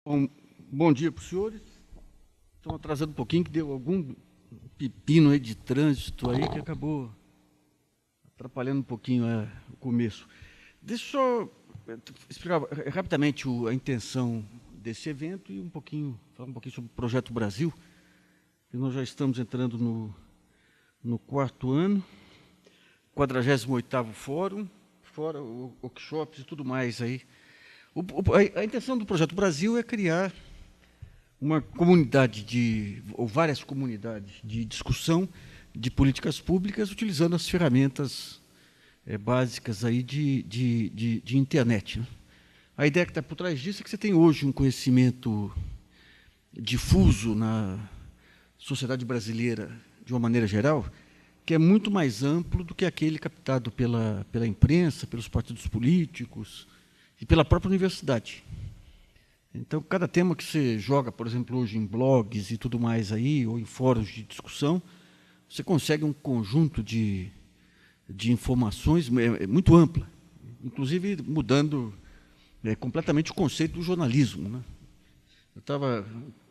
Bom dia para os senhores. Estão atrasando um pouquinho, que deu algum pepino aí de trânsito aí que acabou atrapalhando um pouquinho o começo. Deixa eu só explicar rapidamente a intenção desse evento e falar um pouquinho sobre o Projeto Brasil, que nós já estamos entrando no quarto ano, 48º Fórum, fora workshops e tudo mais aí. A intenção do Projeto Brasil é criar uma comunidade ou várias comunidades de discussão de políticas públicas utilizando as ferramentas básicas aí de internet, né? A ideia que está por trás disso é que você tem hoje um conhecimento difuso na sociedade brasileira, de uma maneira geral, que é muito mais amplo do que aquele captado pela imprensa, pelos partidos políticos e pela própria universidade. Então, cada tema que você joga, por exemplo, hoje em blogs e tudo mais aí, ou em fóruns de discussão, você consegue um conjunto de informações muito ampla, inclusive mudando completamente o conceito do jornalismo, né? Eu estava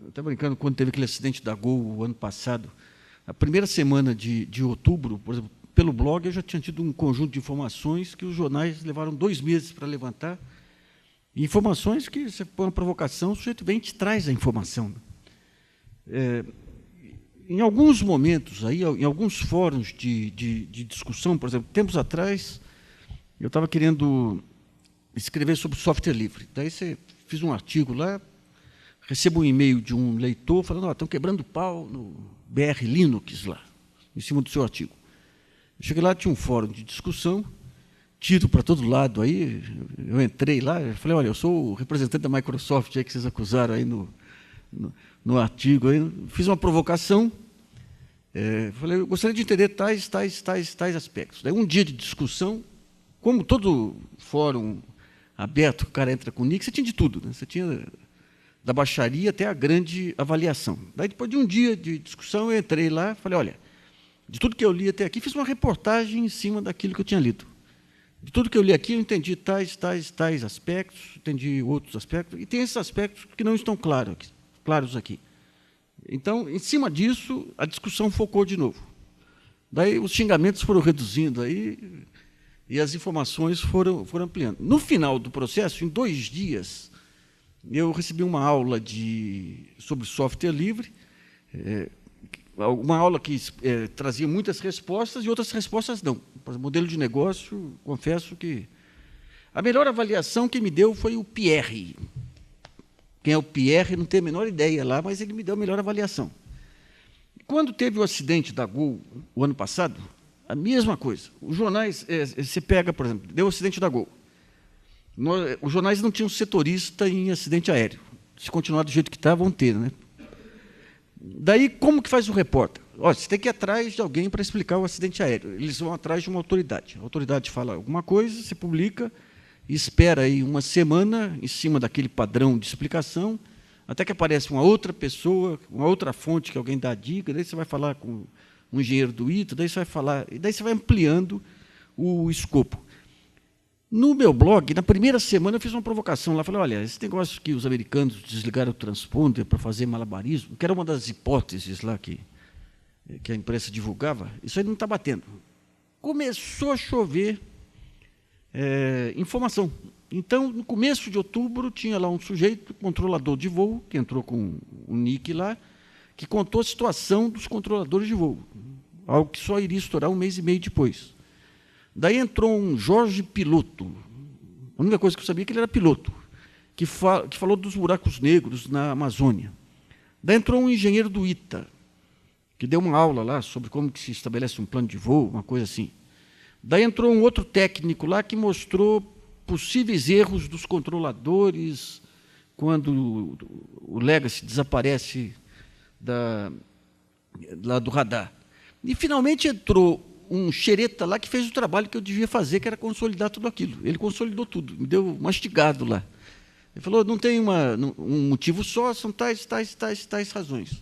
até brincando quando teve aquele acidente da Gol o ano passado. A primeira semana de outubro, por exemplo, pelo blog, eu já tinha tido um conjunto de informações que os jornais levaram 2 meses para levantar. Informações que você põe uma provocação, o sujeito vem e te traz a informação. Em alguns momentos, aí, em alguns fóruns de discussão, por exemplo, tempos atrás, eu estava querendo escrever sobre software livre. Daí fiz um artigo lá, recebo um e-mail de um leitor falando: estão quebrando pau no BR Linux lá, em cima do seu artigo. Eu cheguei lá, tinha um fórum de discussão, tiro para todo lado aí, eu entrei lá, eu falei: olha, eu sou o representante da Microsoft aí que vocês acusaram aí no artigo, aí, fiz uma provocação, falei: eu gostaria de entender tais aspectos. Daí um dia de discussão, como todo fórum aberto, o cara entra com o nick, você tinha de tudo, né? Você tinha da baixaria até a grande avaliação. Daí, depois de um dia de discussão, eu entrei lá, falei: olha, de tudo que eu li até aqui, fiz uma reportagem em cima daquilo que eu tinha lido. De tudo que eu li aqui, eu entendi tais aspectos, entendi outros aspectos, e tem esses aspectos que não estão claros aqui. Então, em cima disso, a discussão focou de novo. Daí os xingamentos foram reduzindo aí, e as informações foram ampliando. No final do processo, em 2 dias, eu recebi uma aula sobre software livre, uma aula que trazia muitas respostas e outras respostas não. Para o modelo de negócio, confesso que a melhor avaliação que me deu foi o Pierre. Quem é o Pierre, não tenho a menor ideia lá, mas ele me deu a melhor avaliação. Quando teve o acidente da Gol, o ano passado, a mesma coisa. Os jornais, você pega, por exemplo, deu o acidente da Gol. Os jornais não tinham setorista em acidente aéreo. Se continuar do jeito que está, vão ter, né? Daí, como que faz o repórter? Olha, você tem que ir atrás de alguém para explicar o acidente aéreo. Eles vão atrás de uma autoridade. A autoridade fala alguma coisa, você publica, e espera aí uma semana em cima daquele padrão de explicação, até que aparece uma outra pessoa, uma outra fonte que alguém dá a dica, daí você vai falar com um engenheiro do ITA, daí você vai falar, e daí você vai ampliando o escopo. No meu blog, na primeira semana, eu fiz uma provocação lá. Falei: olha, esse negócio que os americanos desligaram o transponder para fazer malabarismo, que era uma das hipóteses lá que a imprensa divulgava, isso aí não está batendo. Começou a chover informação. Então, no começo de outubro, tinha lá um sujeito, controlador de voo, que entrou com o nick lá, que contou a situação dos controladores de voo, algo que só iria estourar 1 mês e meio depois. Daí entrou um Jorge Piloto. A única coisa que eu sabia é que ele era piloto, que falou dos buracos negros na Amazônia. Daí entrou um engenheiro do ITA, que deu uma aula lá sobre como que se estabelece um plano de voo, uma coisa assim. Daí entrou um outro técnico lá que mostrou possíveis erros dos controladores quando o Legacy desaparece lá do radar. E, finalmente, entrou um xereta lá que fez o trabalho que eu devia fazer, que era consolidar tudo aquilo. Ele consolidou tudo, me deu mastigado lá. Ele falou: não tem um motivo só, são tais razões.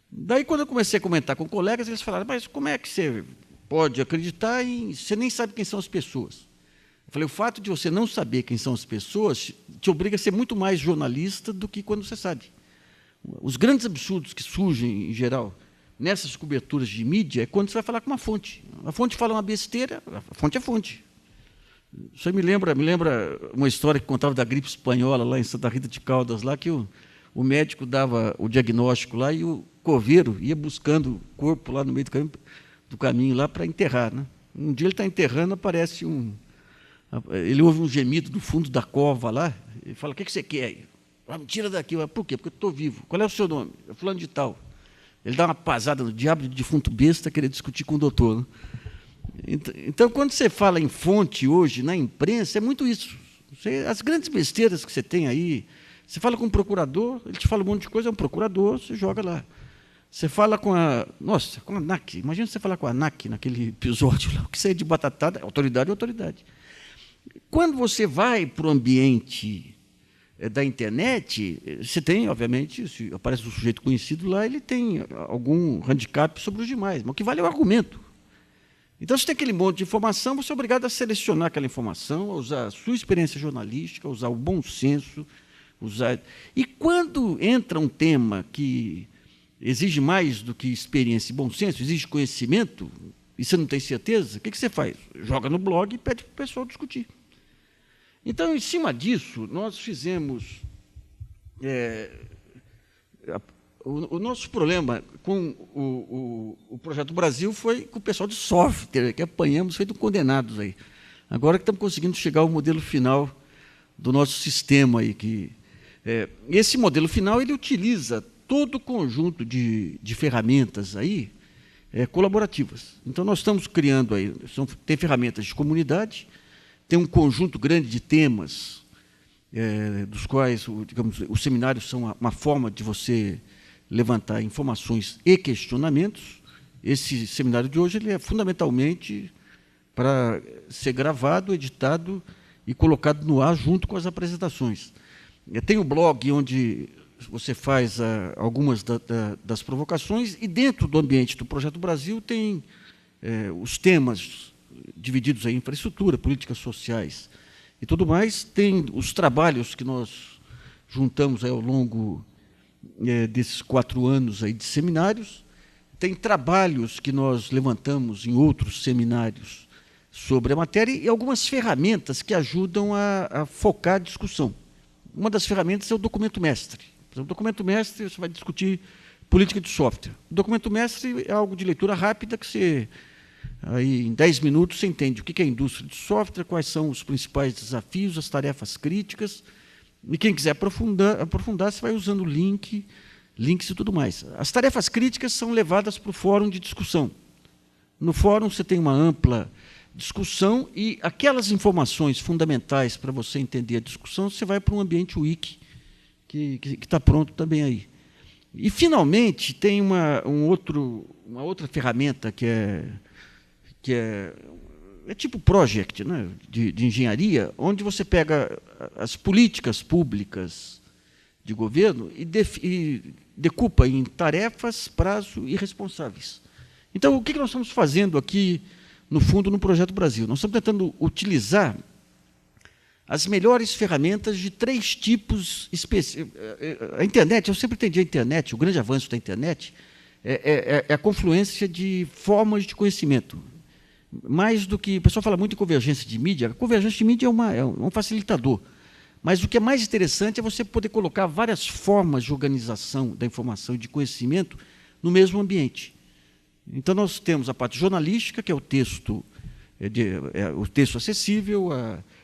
Daí, quando eu comecei a comentar com colegas, eles falaram: mas como é que você pode acreditar em... Você nem sabe quem são as pessoas. Eu falei, o fato de você não saber quem são as pessoas te obriga a ser muito mais jornalista do que quando você sabe. Os grandes absurdos que surgem, em geral, nessas coberturas de mídia, é quando você vai falar com uma fonte. A fonte fala uma besteira, a fonte é fonte. Isso aí me lembra uma história que contava da gripe espanhola, lá em Santa Rita de Caldas, lá que o médico dava o diagnóstico lá e o coveiro ia buscando o corpo lá no meio do caminho lá para enterrar, né? Um dia ele está enterrando, aparece ele ouve um gemido do fundo da cova lá, e fala, o que você quer aí? Me tira daqui. Por quê? Porque eu estou vivo. Qual é o seu nome? É fulano de tal. Ele dá uma pasada no diabo de defunto besta, querer discutir com o doutor, né? Então, quando você fala em fonte hoje, na imprensa, é muito isso. As grandes besteiras que você tem aí, você fala com um procurador, ele te fala um monte de coisa, é um procurador, você joga lá. Você fala com a ANAC. Imagina você falar com a ANAC naquele episódio lá, o que você é de batatada, autoridade é autoridade. Quando você vai para o ambiente da internet, você tem, obviamente, se aparece um sujeito conhecido lá, ele tem algum handicap sobre os demais, mas o que vale é o argumento. Então, você tem aquele monte de informação, você é obrigado a selecionar aquela informação, a usar a sua experiência jornalística, a usar o bom senso. E quando entra um tema que exige mais do que experiência e bom senso, exige conhecimento, e você não tem certeza, o que você faz? Joga no blog e pede para o pessoal discutir. Então, em cima disso, nós fizemos... O nosso problema com o Projeto Brasil foi com o pessoal de software, que apanhamos, feito condenados aí. Agora que estamos conseguindo chegar ao modelo final do nosso sistema aí. Esse modelo final ele utiliza todo o conjunto de ferramentas aí, colaborativas. Então, nós estamos criando aí, tem ferramentas de comunidade, tem um conjunto grande de temas, dos quais, digamos, os seminários são uma forma de você levantar informações e questionamentos. Esse seminário de hoje ele é fundamentalmente para ser gravado, editado e colocado no ar junto com as apresentações. Tem o blog onde você faz algumas das provocações, e dentro do ambiente do Projeto Brasil tem os temas divididos em infraestrutura, políticas sociais e tudo mais. Tem os trabalhos que nós juntamos aí ao longo desses 4 anos aí de seminários, tem trabalhos que nós levantamos em outros seminários sobre a matéria e algumas ferramentas que ajudam a focar a discussão. Uma das ferramentas é o documento mestre. O documento mestre, você vai discutir política de software. O documento mestre é algo de leitura rápida que você, aí, em 10 minutos, você entende o que é a indústria de software, quais são os principais desafios, as tarefas críticas. E quem quiser aprofundar, você vai usando links e tudo mais. As tarefas críticas são levadas para o fórum de discussão. No fórum você tem uma ampla discussão e aquelas informações fundamentais para você entender a discussão, você vai para um ambiente wiki que está pronto também aí. E, finalmente, tem uma outra ferramenta que é tipo project, né, de engenharia, onde você pega as políticas públicas de governo e decupa em tarefas, prazo e responsáveis. Então, o que nós estamos fazendo aqui, no fundo, no Projeto Brasil? Nós estamos tentando utilizar as melhores ferramentas de 3 tipos específicos. A internet, eu sempre entendi a internet, o grande avanço da internet é a confluência de formas de conhecimento. Mais do que... O pessoal fala muito em convergência de mídia. A convergência de mídia é um facilitador. Mas o que é mais interessante é você poder colocar várias formas de organização da informação e de conhecimento no mesmo ambiente. Então, nós temos a parte jornalística, que é o texto acessível,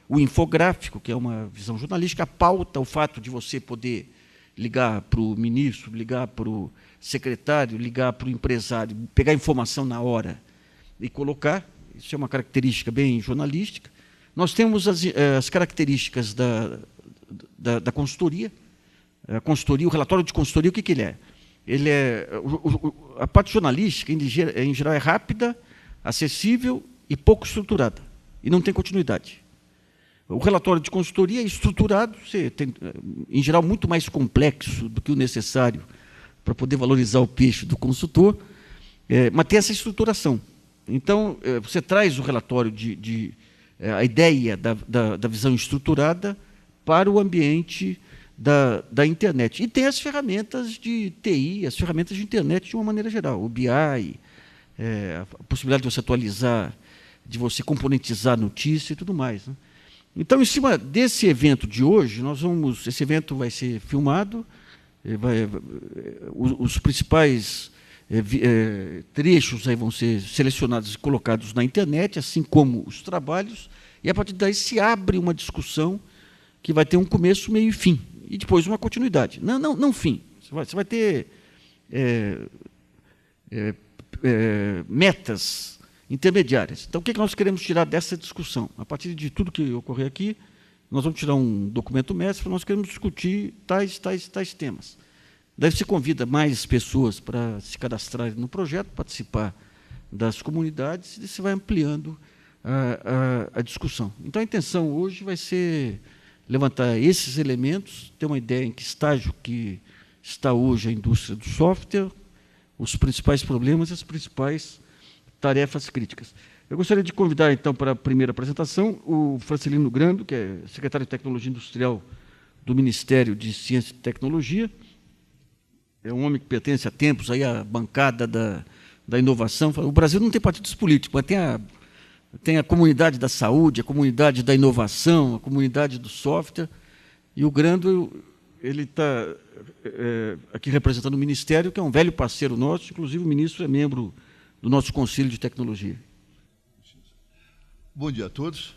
o infográfico, que é uma visão jornalística, a pauta, o fato de você poder ligar para o ministro, ligar para o secretário, ligar para o empresário, pegar informação na hora e colocar. Isso é uma característica bem jornalística. Nós temos as características da consultoria. A consultoria, o relatório de consultoria, o que ele é? A parte jornalística, em geral, é rápida, acessível e pouco estruturada, e não tem continuidade. O relatório de consultoria é estruturado, em geral, muito mais complexo do que o necessário para poder valorizar o peixe do consultor, mas tem essa estruturação. Então, você traz o relatório a ideia da visão estruturada para o ambiente da internet. E tem as ferramentas de TI, as ferramentas de internet de uma maneira geral, o BI, a possibilidade de você atualizar, de você componentizar a notícia e tudo mais, né? Então, em cima desse evento de hoje, esse evento vai ser filmado, os principais trechos aí vão ser selecionados e colocados na internet, assim como os trabalhos, e a partir daí se abre uma discussão que vai ter um começo, meio e fim, e depois uma continuidade. Não fim. Você vai ter metas intermediárias. Então, o que nós queremos tirar dessa discussão? A partir de tudo que ocorrer aqui, nós vamos tirar um documento mestre, nós queremos discutir tais temas. Daí você convida mais pessoas para se cadastrarem no projeto, participar das comunidades, e você vai ampliando a discussão. Então, a intenção hoje vai ser levantar esses elementos, ter uma ideia em que estágio que está hoje a indústria do software, os principais problemas e as principais tarefas críticas. Eu gostaria de convidar, então, para a primeira apresentação, o Francelino Grando, que é secretário de Tecnologia Industrial do Ministério de Ciência e Tecnologia. É um homem que pertence há tempos aí à bancada da inovação. O Brasil não tem partidos políticos, mas tem a comunidade da saúde, a comunidade da inovação, a comunidade do software. E o Grando, ele está aqui representando o Ministério, que é um velho parceiro nosso, inclusive o ministro é membro do nosso Conselho de Tecnologia. Bom dia a todos.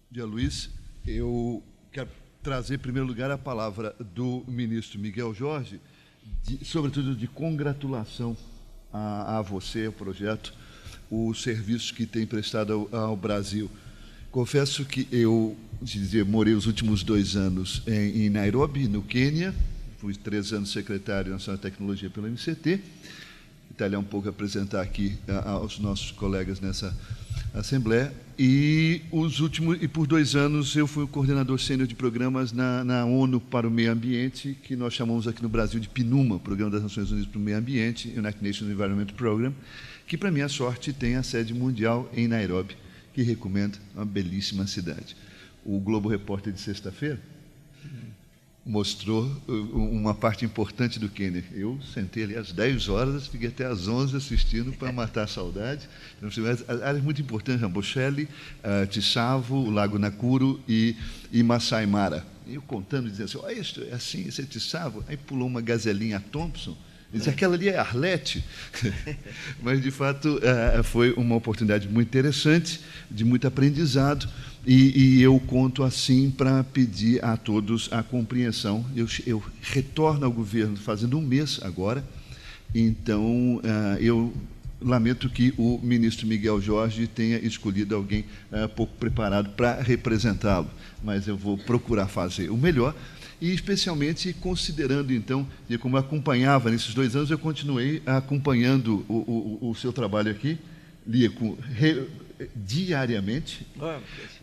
Bom dia, Luiz. Eu quero trazer, em primeiro lugar, a palavra do ministro Miguel Jorge, sobretudo de congratulação a você, ao projeto, os serviços que tem prestado ao Brasil. Confesso que eu, morei os últimos 2 anos em Nairobi, no Quênia, fui 3 anos secretário nacional de tecnologia pela MCT, detalhar um pouco, apresentar aqui aos nossos colegas nessa Assembleia, e por 2 anos eu fui o coordenador sênior de programas na ONU para o Meio Ambiente, que nós chamamos aqui no Brasil de PNUMA, Programa das Nações Unidas para o Meio Ambiente, United Nations Environment Program, que, para minha sorte, tem a sede mundial em Nairobi, que recomendo, uma belíssima cidade. O Globo Repórter de sexta-feira mostrou uma parte importante do Quênia. Eu sentei ali às 10 horas, fiquei até às 11 assistindo para matar a saudade. Áreas muito importantes, Rambochele, Tsavo, o Lago Nakuru e Masai Mara. Eu contando, dizendo assim, olha, isso é assim, esse é Tsavo. Aí pulou uma gazelinha Thompson, e disse, aquela ali é Arlete. Mas, de fato, foi uma oportunidade muito interessante, de muito aprendizado, e eu conto assim para pedir a todos a compreensão. Eu retorno ao governo fazendo 1 mês agora, então eu lamento que o ministro Miguel Jorge tenha escolhido alguém pouco preparado para representá-lo, mas eu vou procurar fazer o melhor, e especialmente considerando, então, e como eu acompanhava nesses 2 anos, eu continuei acompanhando o seu trabalho aqui, lia diariamente,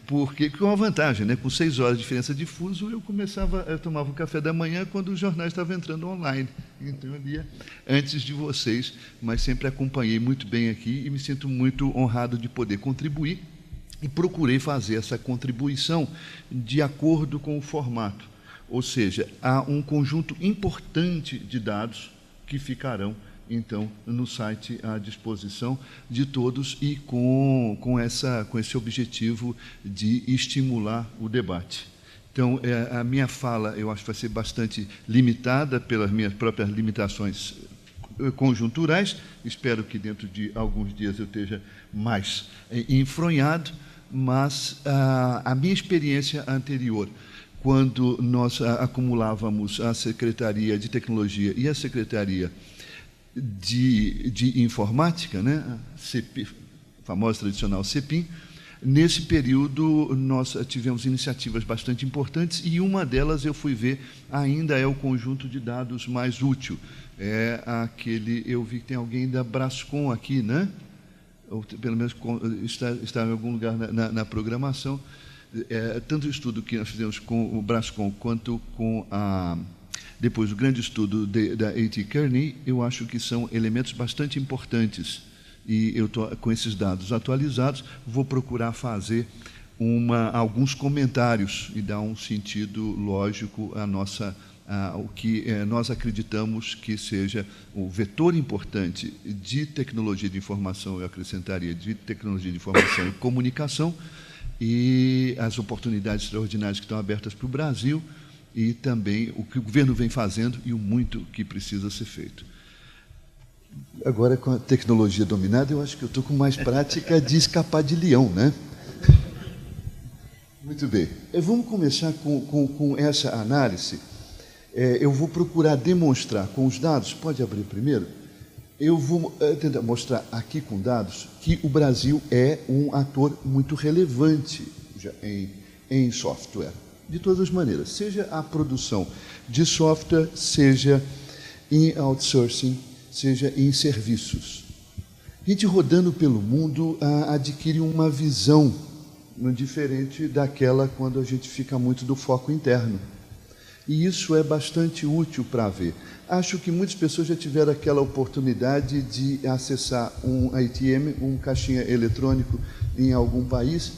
porque com uma vantagem, né? Com 6 horas de diferença de fuso, eu tomava o café da manhã quando os jornais estavam entrando online. Então, eu lia antes de vocês, mas sempre acompanhei muito bem aqui e me sinto muito honrado de poder contribuir, e procurei fazer essa contribuição de acordo com o formato. Ou seja, há um conjunto importante de dados que ficarão, então, no site à disposição de todos, e com esse objetivo de estimular o debate. Então, a minha fala, eu acho que vai ser bastante limitada pelas minhas próprias limitações conjunturais. Espero que dentro de alguns dias eu esteja mais enfronhado, mas a minha experiência anterior, quando nós acumulávamos a Secretaria de Tecnologia e a Secretaria de Informática, né, a famosa tradicional CEPIM, nesse período nós tivemos iniciativas bastante importantes, e uma delas eu fui ver ainda é o conjunto de dados mais útil. É aquele, eu vi que tem alguém da Brascom aqui, né? Ou pelo menos está em algum lugar na programação. Tanto o estudo que nós fizemos com o Brascom quanto com depois o grande estudo da A.T. Kearney, eu acho que são elementos bastante importantes, e eu estou com esses dados atualizados, vou procurar fazer alguns comentários e dar um sentido lógico ao que nós acreditamos que seja o vetor importante de tecnologia de informação, eu acrescentaria, de tecnologia de informação e comunicação, e as oportunidades extraordinárias que estão abertas para o Brasil, e também o que o governo vem fazendo e o muito que precisa ser feito. Agora, com a tecnologia dominada, eu acho que eu estou com mais prática de escapar de leão, né? Muito bem. Vamos começar com essa análise. Eu vou procurar demonstrar com os dados, pode abrir primeiro? Eu vou tentar mostrar aqui com dados que o Brasil é um ator muito relevante em software, de todas as maneiras, seja a produção de software, seja em outsourcing, seja em serviços. A gente rodando pelo mundo adquire uma visão diferente daquela quando a gente fica muito do foco interno. E isso é bastante útil para ver. Acho que muitas pessoas já tiveram aquela oportunidade de acessar um ATM, um caixinha eletrônico em algum país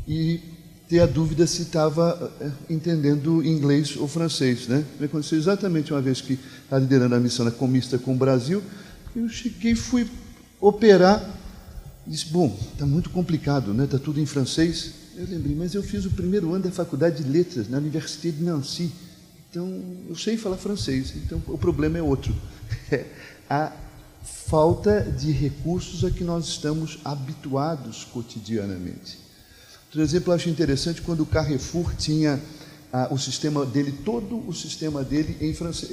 e ter a dúvida se estava entendendo inglês ou francês, né? Me aconteceu exatamente uma vez que estava liderando a missão na Comista com o Brasil, eu cheguei, fui operar, disse, bom, está muito complicado, né? Está tudo em francês. Eu lembrei, mas eu fiz o primeiro ano da Faculdade de Letras na Université de Nancy, então eu sei falar francês, então o problema é outro. A falta de recursos a que nós estamos habituados cotidianamente. Por exemplo, eu acho interessante quando o Carrefour tinha o sistema dele, todo o sistema dele em francês,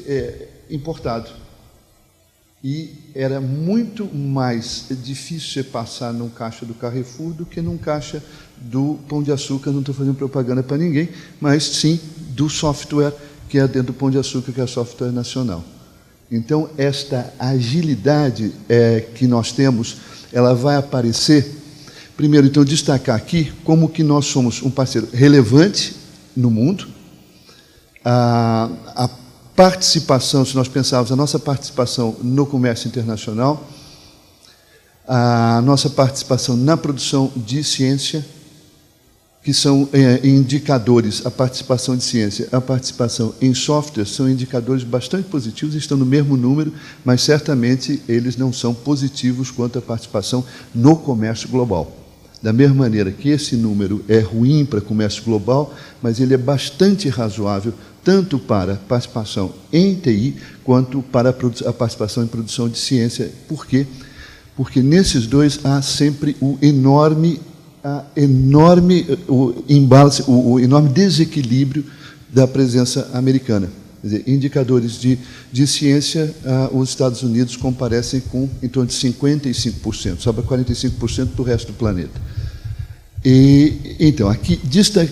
importado. E era muito mais difícil você passar num caixa do Carrefour do que num caixa do Pão de Açúcar, não estou fazendo propaganda para ninguém, mas sim do software que é dentro do Pão de Açúcar, que é software nacional. Então, esta agilidade que nós temos, ela vai aparecer. Primeiro, então, destacar aqui como que nós somos um parceiro relevante no mundo. A participação, se nós pensarmos a nossa participação no comércio internacional, a nossa participação na produção de ciência, que são indicadores, a participação de ciência, a participação em software, são indicadores bastante positivos, estão no mesmo número, mas certamente eles não são positivos quanto à participação no comércio global. Da mesma maneira que esse número é ruim para o comércio global, mas ele é bastante razoável tanto para a participação em TI quanto para a participação em produção de ciência. Por quê? Porque nesses dois há sempre o enorme imbalance, o enorme desequilíbrio da presença americana. Quer dizer, indicadores de ciência, os Estados Unidos comparecem com em torno de 55%, sobra 45% do resto do planeta. Então, aqui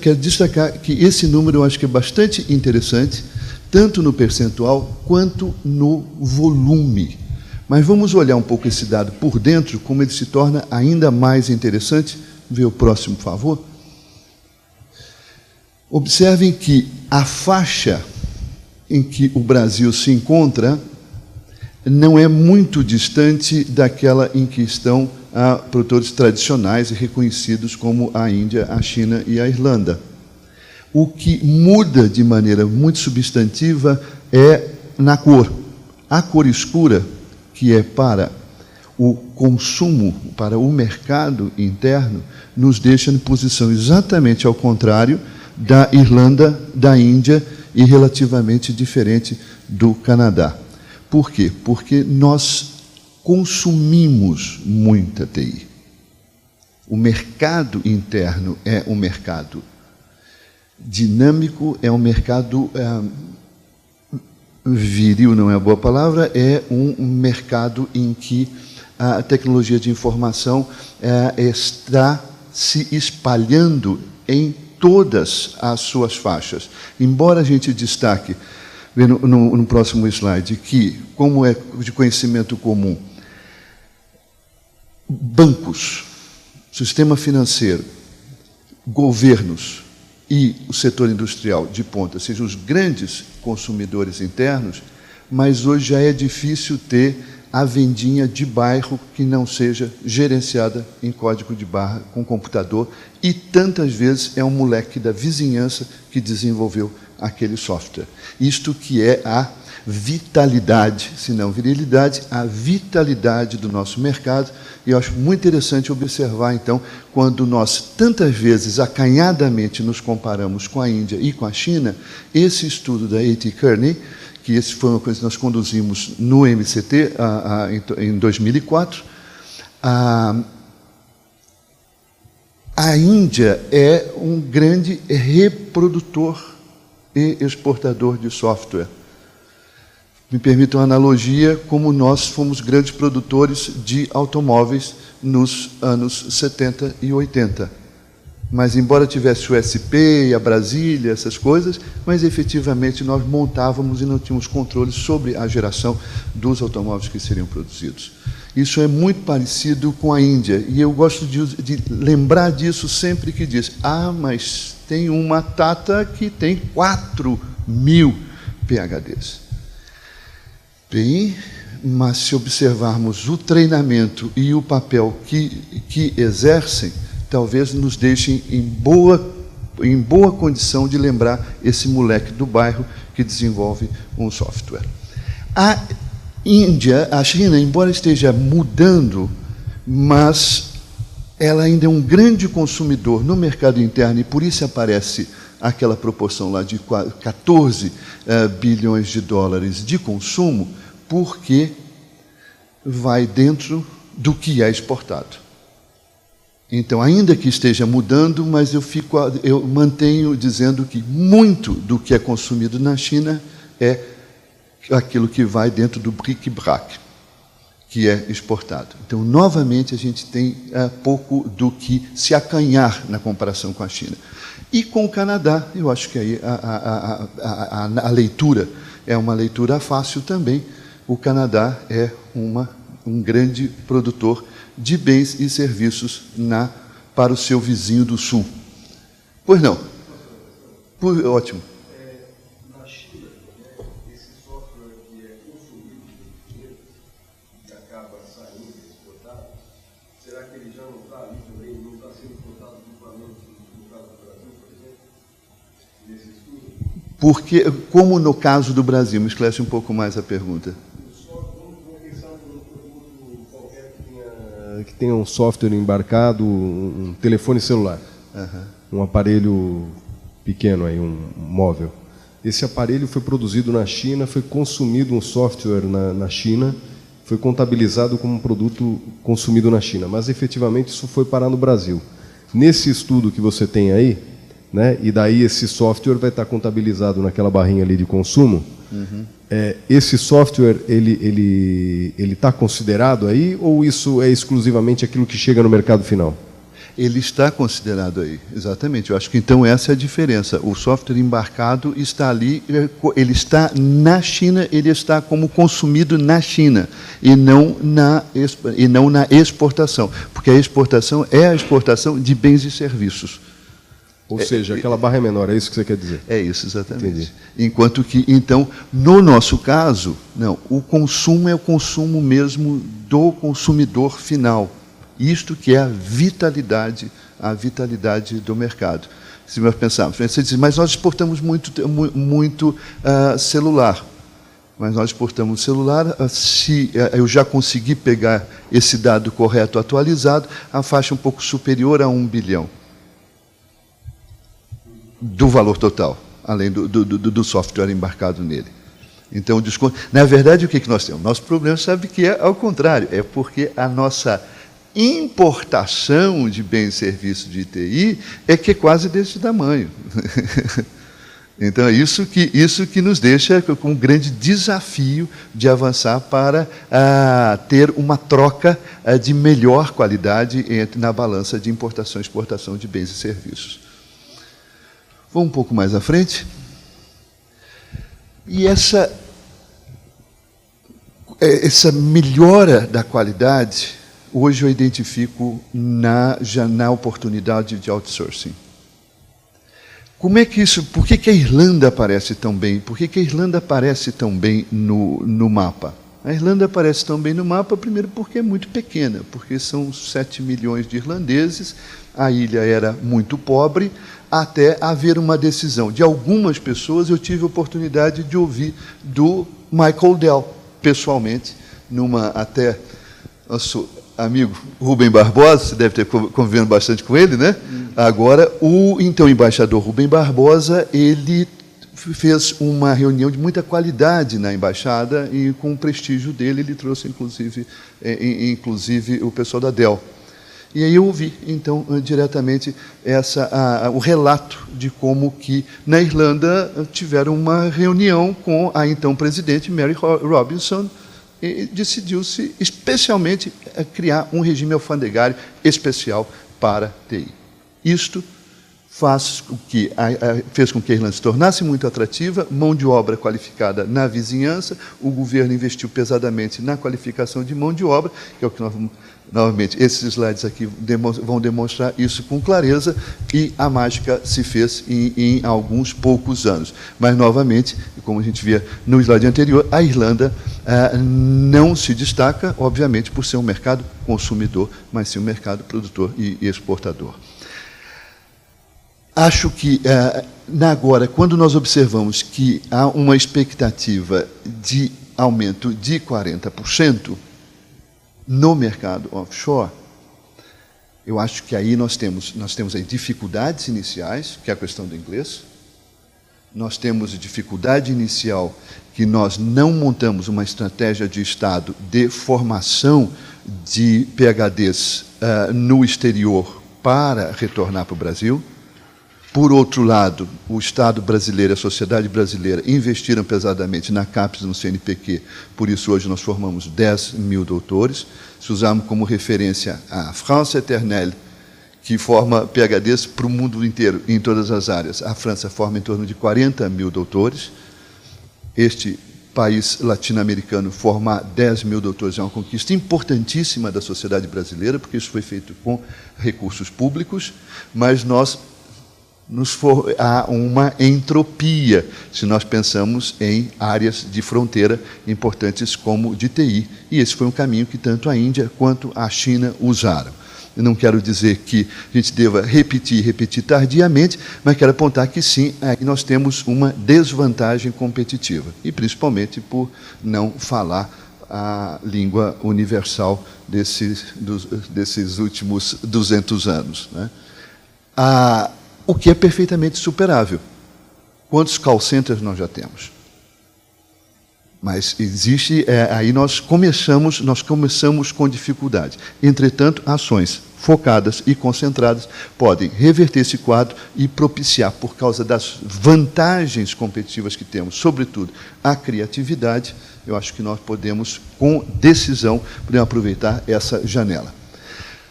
quero destacar que esse número eu acho que é bastante interessante, tanto no percentual quanto no volume. Mas vamos olhar um pouco esse dado por dentro, como ele se torna ainda mais interessante. Vê o próximo, por favor. Observem que a faixa em que o Brasil se encontra não é muito distante daquela em que estão produtores tradicionais e reconhecidos como a Índia, a China e a Irlanda. O que muda de maneira muito substantiva é na cor. A cor escura, que é para o consumo, para o mercado interno, nos deixa em posição exatamente ao contrário da Irlanda, da Índia e relativamente diferente do Canadá. Por quê? Porque nós consumimos muita TI. O mercado interno é um mercado dinâmico, é um mercado viril, não é a boa palavra, é um mercado em que a tecnologia de informação está se espalhando em todas as suas faixas. Embora a gente destaque, no próximo slide, que, como é de conhecimento comum, bancos, sistema financeiro, governos e o setor industrial de ponta sejam os grandes consumidores internos, mas hoje já é difícil ter a vendinha de bairro que não seja gerenciada em código de barra com computador, e tantas vezes é um moleque da vizinhança que desenvolveu aquele software. Isto que é a vitalidade, se não virilidade, a vitalidade do nosso mercado. E eu acho muito interessante observar, então, quando nós tantas vezes acanhadamente nos comparamos com a Índia e com a China, esse estudo da A.T. Kearney, que esse foi uma coisa que nós conduzimos no MCT em 2004, a Índia é um grande reprodutor e exportador de software. Me permitam uma analogia, como nós fomos grandes produtores de automóveis nos anos 70 e 80. Mas, embora tivesse o SP, a Brasília, essas coisas, mas, efetivamente, nós montávamos e não tínhamos controle sobre a geração dos automóveis que seriam produzidos. Isso é muito parecido com a Índia, e eu gosto de lembrar disso sempre que diz: mas tem uma Tata que tem 4.000 PhDs. Bem, mas se observarmos o treinamento e o papel que exercem, talvez nos deixem em boa condição de lembrar esse moleque do bairro que desenvolve um software. A Índia, a China, embora esteja mudando, mas ela ainda é um grande consumidor no mercado interno, e por isso aparece aquela proporção lá de 14 bilhões de dólares de consumo, porque vai dentro do que é exportado. Então, ainda que esteja mudando, mas eu mantenho dizendo que muito do que é consumido na China é aquilo que vai dentro do bric-brac, que é exportado. Então, novamente, a gente tem pouco do que se acanhar na comparação com a China. E com o Canadá, eu acho que aí a leitura é uma leitura fácil também. O Canadá é um grande produtor de bens e serviços para o seu vizinho do sul. Pois não? Ótimo. Na China, esse software que é consumido e acaba saindo exportado, será que ele já não está ali também, não está sendo exportado duplamente, no caso do Brasil, por exemplo, nesse estudo? Porque, como no caso do Brasil, me esclarece um pouco mais a pergunta. Que tenha um software embarcado, um telefone celular, um aparelho pequeno, aí, um móvel. Esse aparelho foi produzido na China, foi consumido um software na China, foi contabilizado como um produto consumido na China, mas efetivamente isso foi parar no Brasil. Nesse estudo que você tem aí, né, e daí esse software vai estar contabilizado naquela barrinha ali de consumo, esse software, ele está considerado aí, ou isso é exclusivamente aquilo que chega no mercado final? Ele está considerado aí, exatamente. Eu acho que então essa é a diferença. O software embarcado está ali, ele está na China, ele está como consumido na China, e não na exportação, porque a exportação é a exportação de bens e serviços. Ou seja, aquela barra é menor, é isso que você quer dizer? É isso, exatamente. Entendi. Enquanto que, então, no nosso caso, não, o consumo é o consumo mesmo do consumidor final. Isto que é a vitalidade do mercado. Se nós pensarmos, você diz, mas nós exportamos muito celular. Mas nós exportamos celular, se eu já consegui pegar esse dado correto atualizado, a faixa um pouco superior a 1 bilhão. Do valor total, além do software embarcado nele. Então, o desconto. Na verdade, o que nós temos? Nosso problema, sabe que é ao contrário, é porque a nossa importação de bens e serviços de TI é que é quase desse tamanho. Então, é isso que nos deixa com um grande desafio de avançar para ter uma troca de melhor qualidade na balança de importação e exportação de bens e serviços. Vamos um pouco mais à frente. E essa melhora da qualidade, hoje eu identifico já na oportunidade de outsourcing. Como é que isso? Por que a Irlanda aparece tão bem? Por que a Irlanda aparece tão bem no mapa? A Irlanda aparece tão bem no mapa, primeiro porque é muito pequena, porque são 7 milhões de irlandeses, a ilha era muito pobre, até haver uma decisão de algumas pessoas. Eu tive a oportunidade de ouvir do Michael Dell, pessoalmente, até nosso amigo Rubem Barbosa, você deve ter convivendo bastante com ele, né? Agora, o então embaixador Rubem Barbosa, ele fez uma reunião de muita qualidade na embaixada e, com o prestígio dele, ele trouxe, inclusive o pessoal da Dell. E aí eu ouvi, então, diretamente o relato de como que, na Irlanda, tiveram uma reunião com a então presidente, Mary Robinson, e decidiu-se, especialmente, criar um regime alfandegário especial para TI. Isto fez com que a Irlanda se tornasse muito atrativa, mão de obra qualificada na vizinhança, o governo investiu pesadamente na qualificação de mão de obra, que é o que nós vamos... Novamente, esses slides aqui vão demonstrar isso com clareza, e a mágica se fez em alguns poucos anos. Mas, novamente, como a gente via no slide anterior, a Irlanda não se destaca, obviamente, por ser um mercado consumidor, mas sim um mercado produtor e exportador. Acho que, agora, quando nós observamos que há uma expectativa de aumento de 40%, no mercado offshore, eu acho que aí nós temos aí dificuldades iniciais, que é a questão do inglês. Nós temos dificuldade inicial que nós não montamos uma estratégia de Estado de formação de PhDs no exterior para retornar para o Brasil. Por outro lado, o Estado brasileiro e a sociedade brasileira investiram pesadamente na CAPES e no CNPq, por isso hoje nós formamos 10 mil doutores. Se usarmos como referência a France Éternelle, que forma PhDs para o mundo inteiro, em todas as áreas, a França forma em torno de 40 mil doutores. Este país latino-americano formar 10 mil doutores é uma conquista importantíssima da sociedade brasileira, porque isso foi feito com recursos públicos, mas há uma entropia, se nós pensamos em áreas de fronteira importantes como de TI. E esse foi um caminho que tanto a Índia quanto a China usaram. Eu não quero dizer que a gente deva repetir tardiamente, mas quero apontar que, sim, aí nós temos uma desvantagem competitiva, e principalmente por não falar a língua universal desses últimos 200 anos, né? O que é perfeitamente superável. Quantos call centers nós já temos? Mas existe, aí nós começamos com dificuldade. Entretanto, ações focadas e concentradas podem reverter esse quadro e propiciar, por causa das vantagens competitivas que temos, sobretudo a criatividade. Eu acho que nós podemos, com decisão, aproveitar essa janela.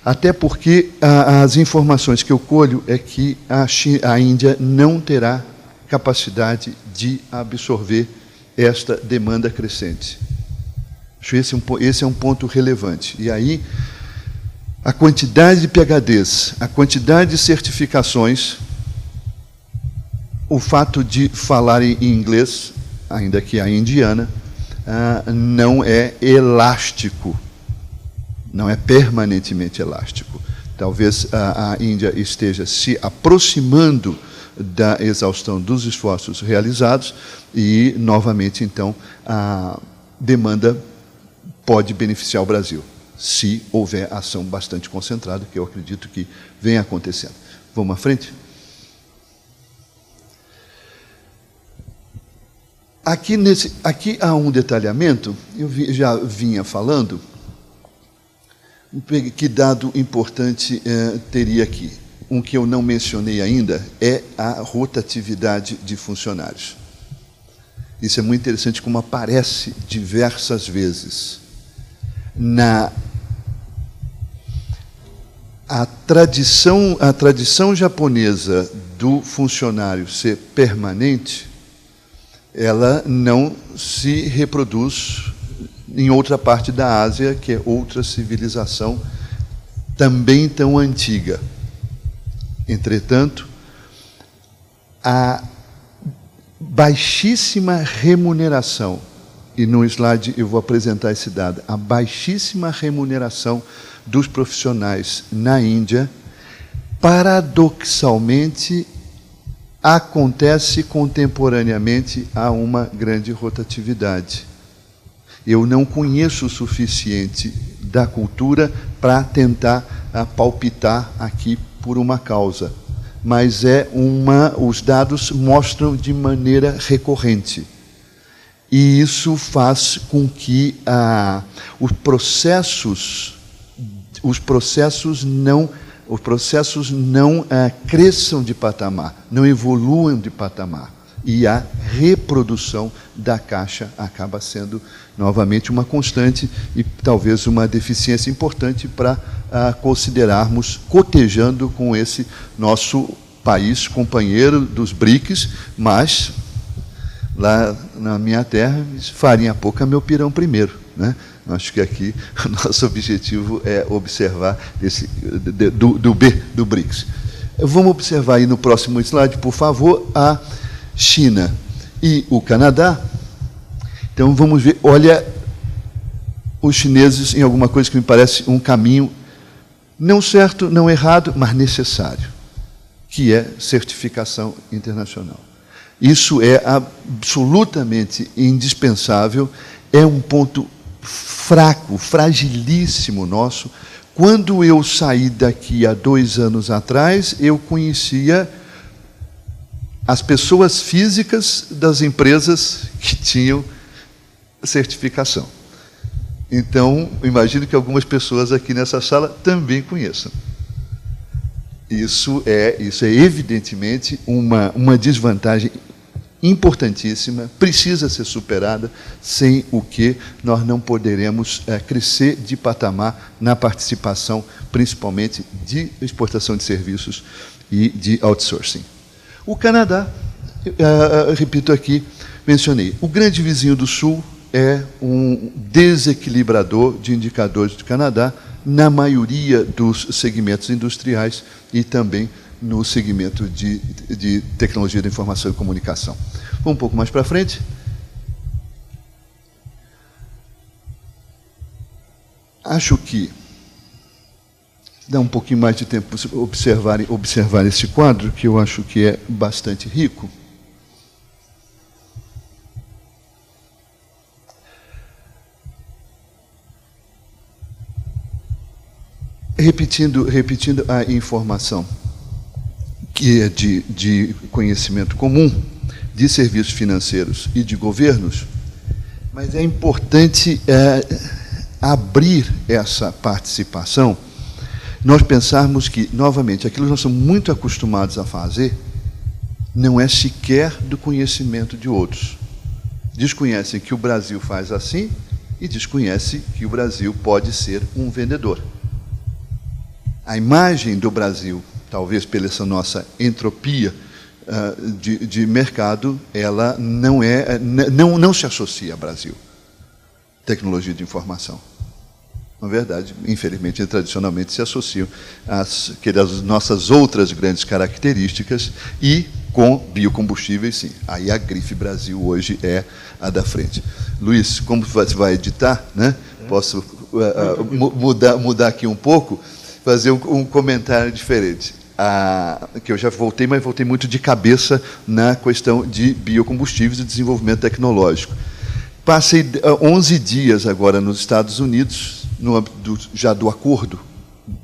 Até porque as informações que eu colho é que a Índia não terá capacidade de absorver esta demanda crescente. Acho que esse é um ponto relevante. E aí, a quantidade de PhDs, a quantidade de certificações, o fato de falarem em inglês, ainda que a indiana, não é elástico. Não é permanentemente elástico. Talvez a Índia esteja se aproximando da exaustão dos esforços realizados e, novamente, então, a demanda pode beneficiar o Brasil, se houver ação bastante concentrada, que eu acredito que vem acontecendo. Vamos à frente? Aqui há um detalhamento, já vinha falando. Que dado importante teria aqui? Um que eu não mencionei ainda é a rotatividade de funcionários. Isso é muito interessante, como aparece diversas vezes. A tradição japonesa do funcionário ser permanente, ela não se reproduz em outra parte da Ásia, que é outra civilização também tão antiga. Entretanto, a baixíssima remuneração e no slide eu vou apresentar esse dado, a baixíssima remuneração dos profissionais na Índia, paradoxalmente, acontece contemporaneamente a uma grande rotatividade. Eu não conheço o suficiente da cultura para tentar palpitar aqui por uma causa, mas os dados mostram de maneira recorrente. E isso faz com que os processos não cresçam de patamar, não evoluam de patamar. E a reprodução da caixa acaba sendo, novamente, uma constante e talvez uma deficiência importante para considerarmos, cotejando com esse nosso país companheiro dos BRICS, mas, lá na minha terra, farinha pouca, meu pirão primeiro, né? Acho que aqui o nosso objetivo é observar do B, do BRICS. Vamos observar aí no próximo slide, por favor, a China e o Canadá. Então, vamos ver, olha, os chineses em alguma coisa que me parece um caminho não certo, não errado, mas necessário, que é certificação internacional. Isso é absolutamente indispensável, é um ponto fraco, fragilíssimo nosso. Quando eu saí daqui há 2 anos atrás, eu conhecia as pessoas físicas das empresas que tinham certificação. Então, imagino que algumas pessoas aqui nessa sala também conheçam. Isso é evidentemente uma desvantagem importantíssima, precisa ser superada, sem o que nós não poderemos crescer de patamar na participação, principalmente de exportação de serviços e de outsourcing. O Canadá, repito aqui, mencionei, o grande vizinho do Sul é um desequilibrador de indicadores do Canadá na maioria dos segmentos industriais e também no segmento de tecnologia da informação e comunicação. Vamos um pouco mais para frente. Acho que dá um pouquinho mais de tempo para observar esse quadro, que eu acho que é bastante rico. Repetindo a informação que é de conhecimento comum, de serviços financeiros e de governos, mas é importante abrir essa participação, nós pensarmos que, novamente, aquilo que nós somos muito acostumados a fazer não é sequer do conhecimento de outros. Desconhecem que o Brasil faz assim e desconhecem que o Brasil pode ser um vendedor. A imagem do Brasil, talvez pela essa nossa entropia de mercado, ela não se associa ao Brasil. Tecnologia de informação. Na verdade, infelizmente, tradicionalmente se associam às nossas outras grandes características e com biocombustíveis, sim. Aí a grife Brasil hoje é a da frente. Luiz, como você vai editar, né? Posso mudar aqui um pouco, fazer um comentário diferente. Que eu já voltei, mas voltei muito de cabeça na questão de biocombustíveis e desenvolvimento tecnológico. Passei 11 dias agora nos Estados Unidos, no âmbito já do acordo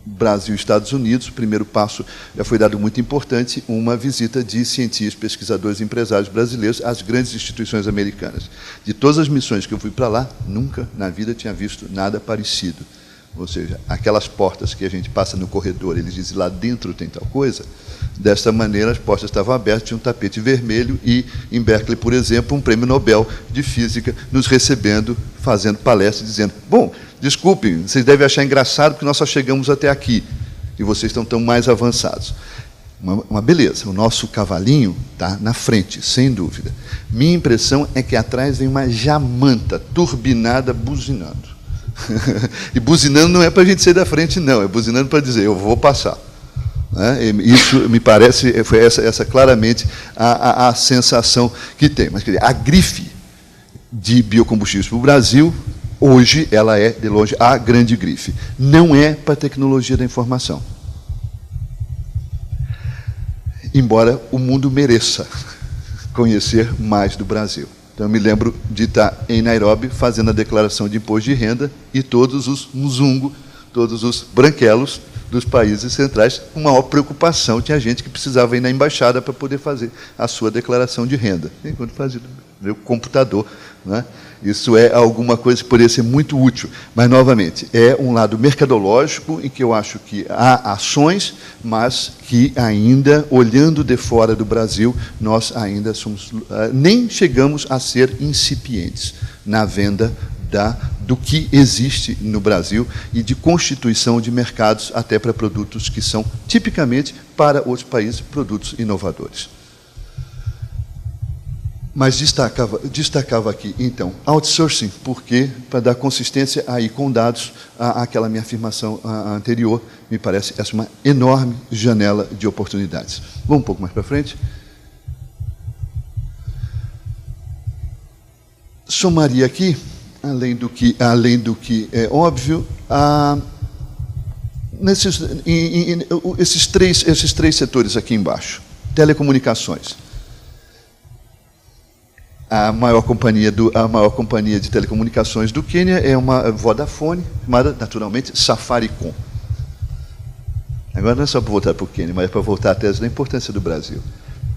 Brasil e Estados Unidos. O primeiro passo já foi dado muito importante, uma visita de cientistas, pesquisadores e empresários brasileiros às grandes instituições americanas. De todas as missões que eu fui para lá, nunca na vida tinha visto nada parecido. Ou seja, aquelas portas que a gente passa no corredor, eles dizem lá dentro tem tal coisa, desta maneira as portas estavam abertas, tinha um tapete vermelho e, em Berkeley, por exemplo, um prêmio Nobel de Física nos recebendo, fazendo palestra, dizendo, bom, desculpem, vocês devem achar engraçado porque nós só chegamos até aqui e vocês estão tão mais avançados. Uma beleza, o nosso cavalinho está na frente, sem dúvida. Minha impressão é que atrás vem uma jamanta turbinada buzinando. E buzinando não é para a gente sair da frente, não, é buzinando para dizer, eu vou passar. Isso me parece, foi essa claramente a sensação que tem. Mas, quer dizer, a grife de biocombustíveis para o Brasil, hoje ela é, de longe, a grande grife. Não é para a tecnologia da informação. Embora o mundo mereça conhecer mais do Brasil. Então, eu me lembro de estar em Nairobi fazendo a declaração de imposto de renda e todos os mzungo, todos os branquelos dos países centrais, com maior preocupação. Tinha gente que precisava ir na embaixada para poder fazer a sua declaração de renda. Enquanto fazia no computador, né? Isso é alguma coisa que poderia ser muito útil. Mas, novamente, é um lado mercadológico em que eu acho que há ações, mas que ainda, olhando de fora do Brasil, nós ainda somos, nem chegamos a ser incipientes na venda do que existe no Brasil e de constituição de mercados até para produtos que são, tipicamente, para outros países, produtos inovadores. Mas destacava aqui, então, outsourcing, porque, para dar consistência aí com dados, àquela minha afirmação anterior, me parece essa uma enorme janela de oportunidades. Vamos um pouco mais para frente. Somaria aqui, além do que é óbvio, esses três setores aqui embaixo. Telecomunicações. A maior companhia de telecomunicações do Quênia é uma Vodafone, chamada, naturalmente, Safaricom. Agora não é só para voltar para o Quênia, mas é para voltar à tese da importância do Brasil.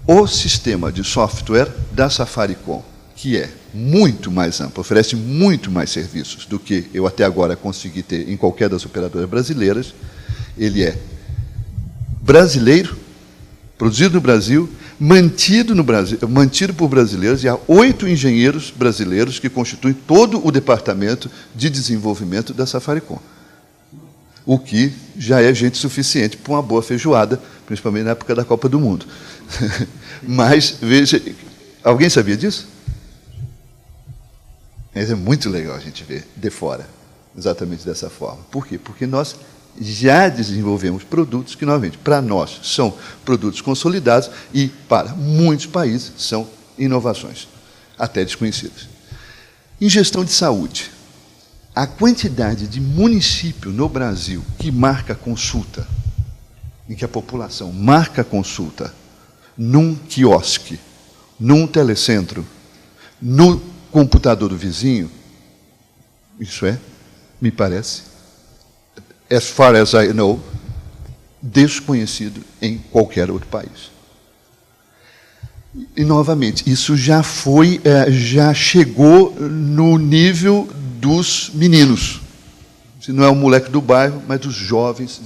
O sistema de software da Safaricom, que é muito mais amplo, oferece muito mais serviços do que eu até agora consegui ter em qualquer das operadoras brasileiras, ele é brasileiro, produzido no Brasil, mantido por brasileiros, e há 8 engenheiros brasileiros que constituem todo o departamento de desenvolvimento da Safaricom. O que já é gente suficiente para uma boa feijoada, principalmente na época da Copa do Mundo. Mas, veja, alguém sabia disso? É muito legal a gente ver de fora, exatamente dessa forma. Por quê? Porque nós já desenvolvemos produtos que, novamente, para nós são produtos consolidados e, para muitos países, são inovações, até desconhecidas. Em gestão de saúde, a quantidade de município no Brasil que marca consulta, em que a população marca consulta num quiosque, num telecentro, no computador do vizinho, isso é, me parece, as far as I know, desconhecido em qualquer outro país. E, novamente, isso já chegou no nível dos meninos. Se não é o moleque do bairro, mas dos jovens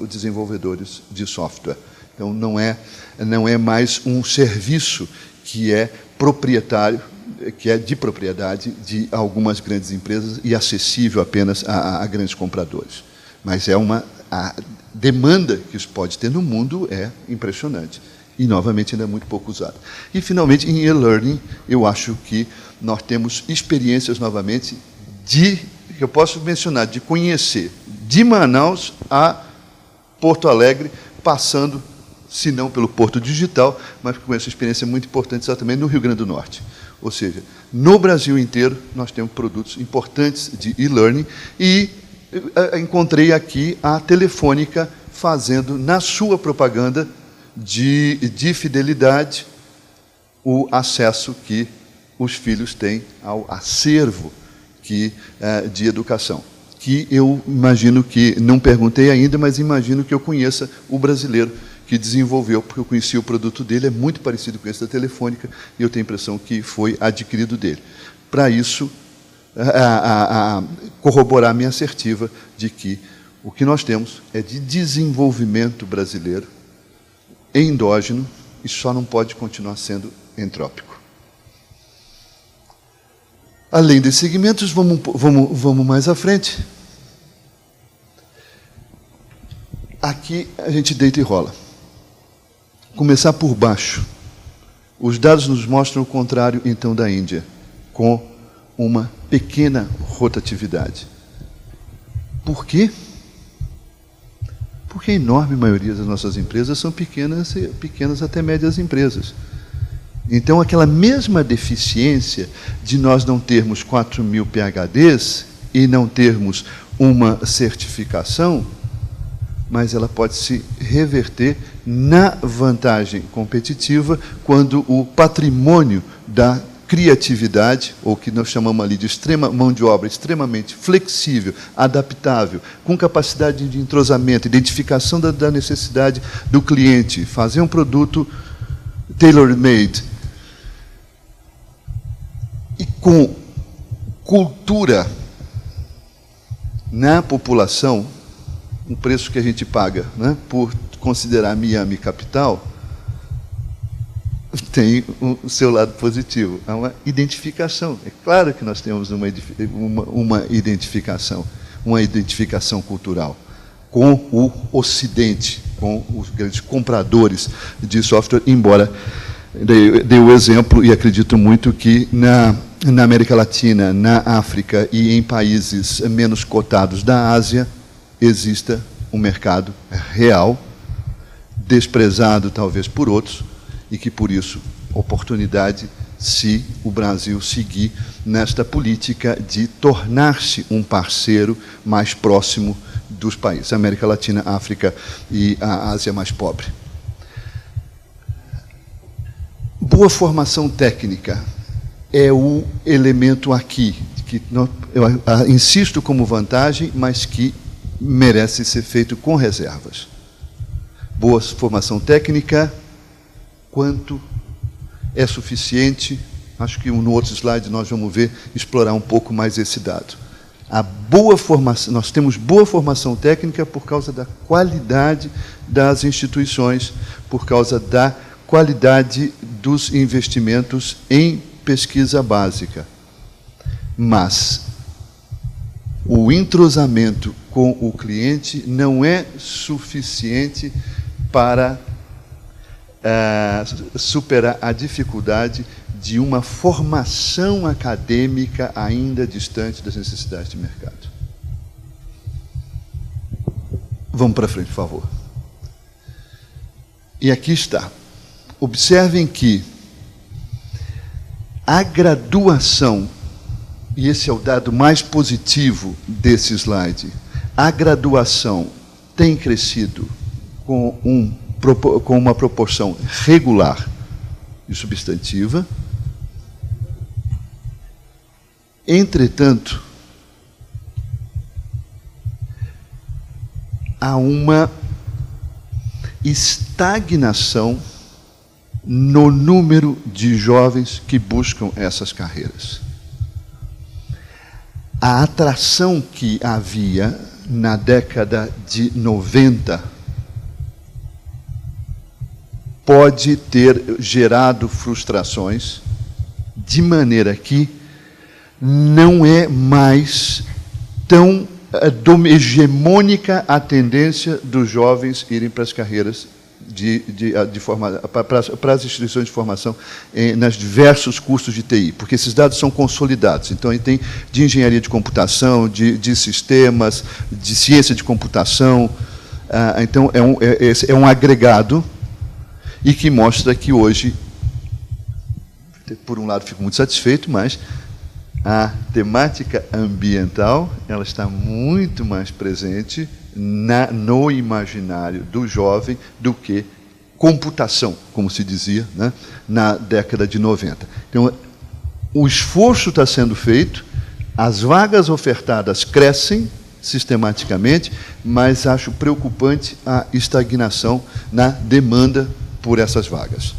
desenvolvedores de software. Então, não é mais um serviço que é proprietário, que é de propriedade de algumas grandes empresas e acessível apenas a grandes compradores. Mas a demanda que isso pode ter no mundo é impressionante. E, novamente, ainda é muito pouco usado. E, finalmente, em e-learning, eu acho que nós temos experiências, novamente, que eu posso mencionar, de conhecer de Manaus a Porto Alegre, passando, se não pelo Porto Digital, mas com essa experiência muito importante exatamente no Rio Grande do Norte. Ou seja, no Brasil inteiro, nós temos produtos importantes de e-learning e encontrei aqui a Telefônica fazendo, na sua propaganda de fidelidade, o acesso que os filhos têm ao acervo de educação. Que eu imagino que, não perguntei ainda, mas imagino que eu conheça o brasileiro que desenvolveu, porque eu conheci o produto dele, é muito parecido com esse da Telefônica, e eu tenho a impressão que foi adquirido dele. Para isso, corroborar a minha assertiva de que o que nós temos é de desenvolvimento brasileiro, endógeno, e só não pode continuar sendo entrópico. Além desses segmentos, vamos mais à frente. Aqui a gente deita e rola. Começar por baixo. Os dados nos mostram o contrário, então, da Índia, com uma pequena rotatividade. Por quê? Porque a enorme maioria das nossas empresas são pequenas até médias empresas. Então, aquela mesma deficiência de nós não termos 4.000 PhDs e não termos uma certificação, mas ela pode se reverter na vantagem competitiva quando o patrimônio da criatividade, ou que nós chamamos ali de mão de obra extremamente flexível, adaptável, com capacidade de entrosamento, identificação da necessidade do cliente, fazer um produto tailor-made, e com cultura na população, um preço que a gente paga, né, por considerar Miami capital, tem o seu lado positivo. É uma identificação. É claro que nós temos uma identificação cultural com o Ocidente, com os grandes compradores de software, embora dei o exemplo, e acredito muito que na América Latina, na África e em países menos cotados da Ásia, exista um mercado real, desprezado talvez por outros, e que, por isso, oportunidade se o Brasil seguir nesta política de tornar-se um parceiro mais próximo dos países, América Latina, África e a Ásia mais pobre. Boa formação técnica é o elemento aqui, que eu insisto como vantagem, mas que merece ser feito com reservas. Boa formação técnica, quanto é suficiente? Acho que no outro slide nós vamos explorar um pouco mais esse dado. A boa formação, nós temos boa formação técnica por causa da qualidade das instituições, por causa da qualidade dos investimentos em pesquisa básica. Mas o entrosamento com o cliente não é suficiente para superar a dificuldade de uma formação acadêmica ainda distante das necessidades de mercado. Vamos para frente, por favor. E aqui está. Observem que a graduação, e esse é o dado mais positivo desse slide, a graduação tem crescido com uma proporção regular e substantiva. Entretanto, há uma estagnação no número de jovens que buscam essas carreiras. A atração que havia na década de 90 pode ter gerado frustrações, de maneira que não é mais tão hegemônica a tendência dos jovens irem para as carreiras para as instituições de formação nos diversos cursos de TI, porque esses dados são consolidados. Então, tem de engenharia de computação, de sistemas, de ciência de computação. Então, é um agregado e que mostra que hoje, por um lado, fico muito satisfeito, mas a temática ambiental ela está muito mais presente no imaginário do jovem do que computação, como se dizia, né, na década de 90. Então, o esforço está sendo feito, as vagas ofertadas crescem sistematicamente, mas acho preocupante a estagnação na demanda por essas vagas.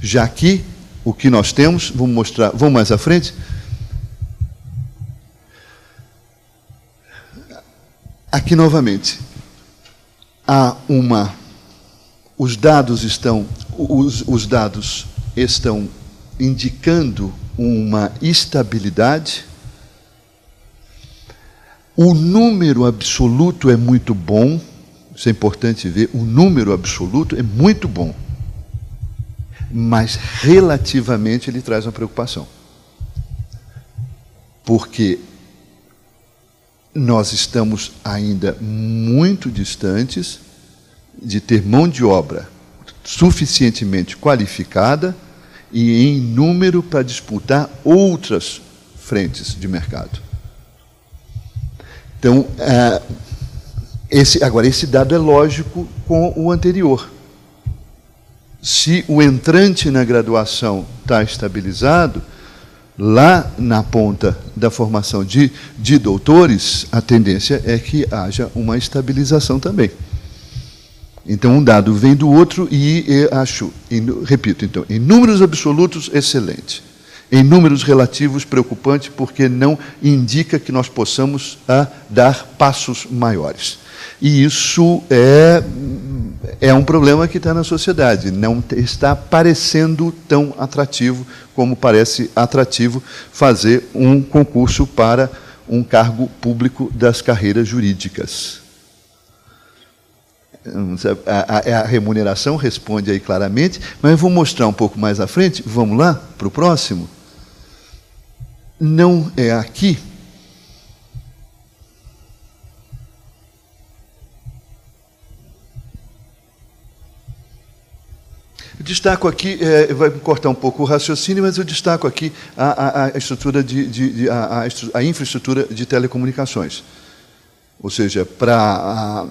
Já que o que nós temos, vamos mais à frente. Aqui, novamente, os dados estão indicando uma estabilidade. O número absoluto é muito bom, isso é importante ver, o número absoluto é muito bom, mas relativamente ele traz uma preocupação. Porque nós estamos ainda muito distantes de ter mão de obra suficientemente qualificada e em número para disputar outras frentes de mercado. Então, esse dado é lógico com o anterior. Se o entrante na graduação está estabilizado, lá na ponta da formação de doutores, a tendência é que haja uma estabilização também. Então, um dado vem do outro e acho, repito, então, em números absolutos, excelente. Em números relativos, preocupante, porque não indica que nós possamos dar passos maiores. E isso é um problema que está na sociedade, não está parecendo tão atrativo como parece atrativo fazer um concurso para um cargo público das carreiras jurídicas. A remuneração responde aí claramente, mas eu vou mostrar um pouco mais à frente, vamos lá, para o próximo. Não é aqui. Eu destaco aqui, vai cortar um pouco o raciocínio, mas eu destaco aqui a estrutura a infraestrutura de telecomunicações. Ou seja,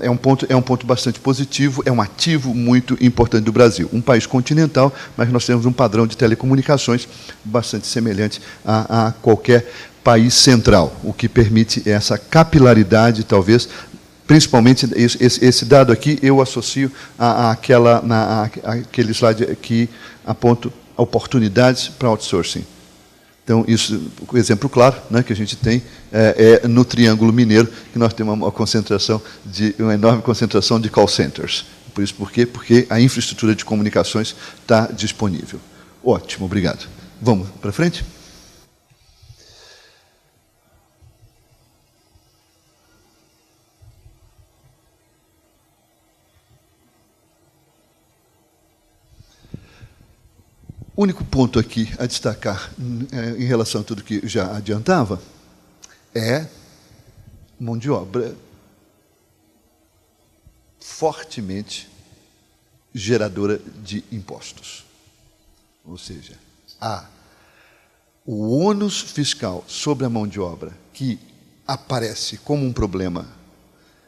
é um ponto bastante positivo, é um ativo muito importante do Brasil. Um país continental, mas nós temos um padrão de telecomunicações bastante semelhante a qualquer país central, o que permite essa capilaridade, talvez. Principalmente, esse dado aqui, eu associo àquele slide que aponta oportunidades para outsourcing. Então, isso, o exemplo claro, né, que a gente tem é no Triângulo Mineiro, que nós temos uma enorme concentração de call centers. Por isso, por quê? Porque a infraestrutura de comunicações está disponível. Ótimo, obrigado. Vamos para frente? O único ponto aqui a destacar em relação a tudo que já adiantava é mão de obra fortemente geradora de impostos. Ou seja, o ônus fiscal sobre a mão de obra, que aparece como um problema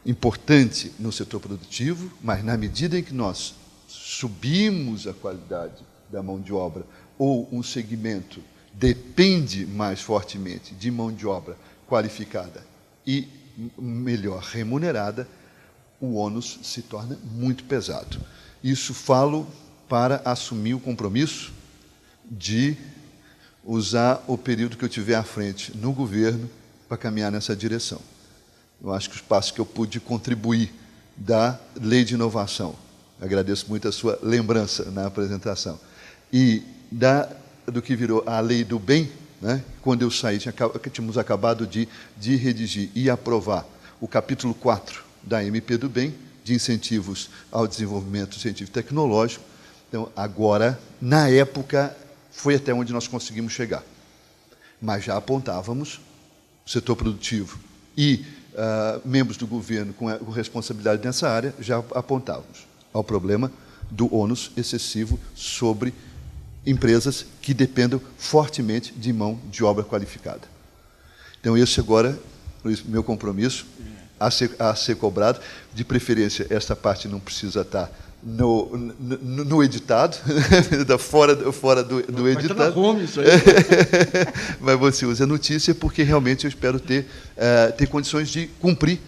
importante no setor produtivo, mas na medida em que nós subimos a qualidade da mão de obra, ou um segmento depende mais fortemente de mão de obra qualificada e melhor remunerada, o ônus se torna muito pesado. Isso falo para assumir o compromisso de usar o período que eu tiver à frente no governo para caminhar nessa direção. Eu acho que os passos que eu pude contribuir da Lei de Inovação, agradeço muito a sua lembrança na apresentação, e do que virou a Lei do Bem, né? Quando eu saí, tínhamos acabado de redigir e aprovar o capítulo 4 da MP do Bem, de incentivos ao desenvolvimento científico e tecnológico. Então, agora, na época, foi até onde nós conseguimos chegar. Mas já apontávamos o setor produtivo e membros do governo com responsabilidade nessa área, já apontávamos ao problema do ônus excessivo sobre empresas que dependam fortemente de mão de obra qualificada. Então, esse agora, meu compromisso a ser cobrado, de preferência, esta parte não precisa estar no editado, fora do editado. Mas está na home isso aí. Mas você usa a notícia porque realmente eu espero ter condições de cumprir,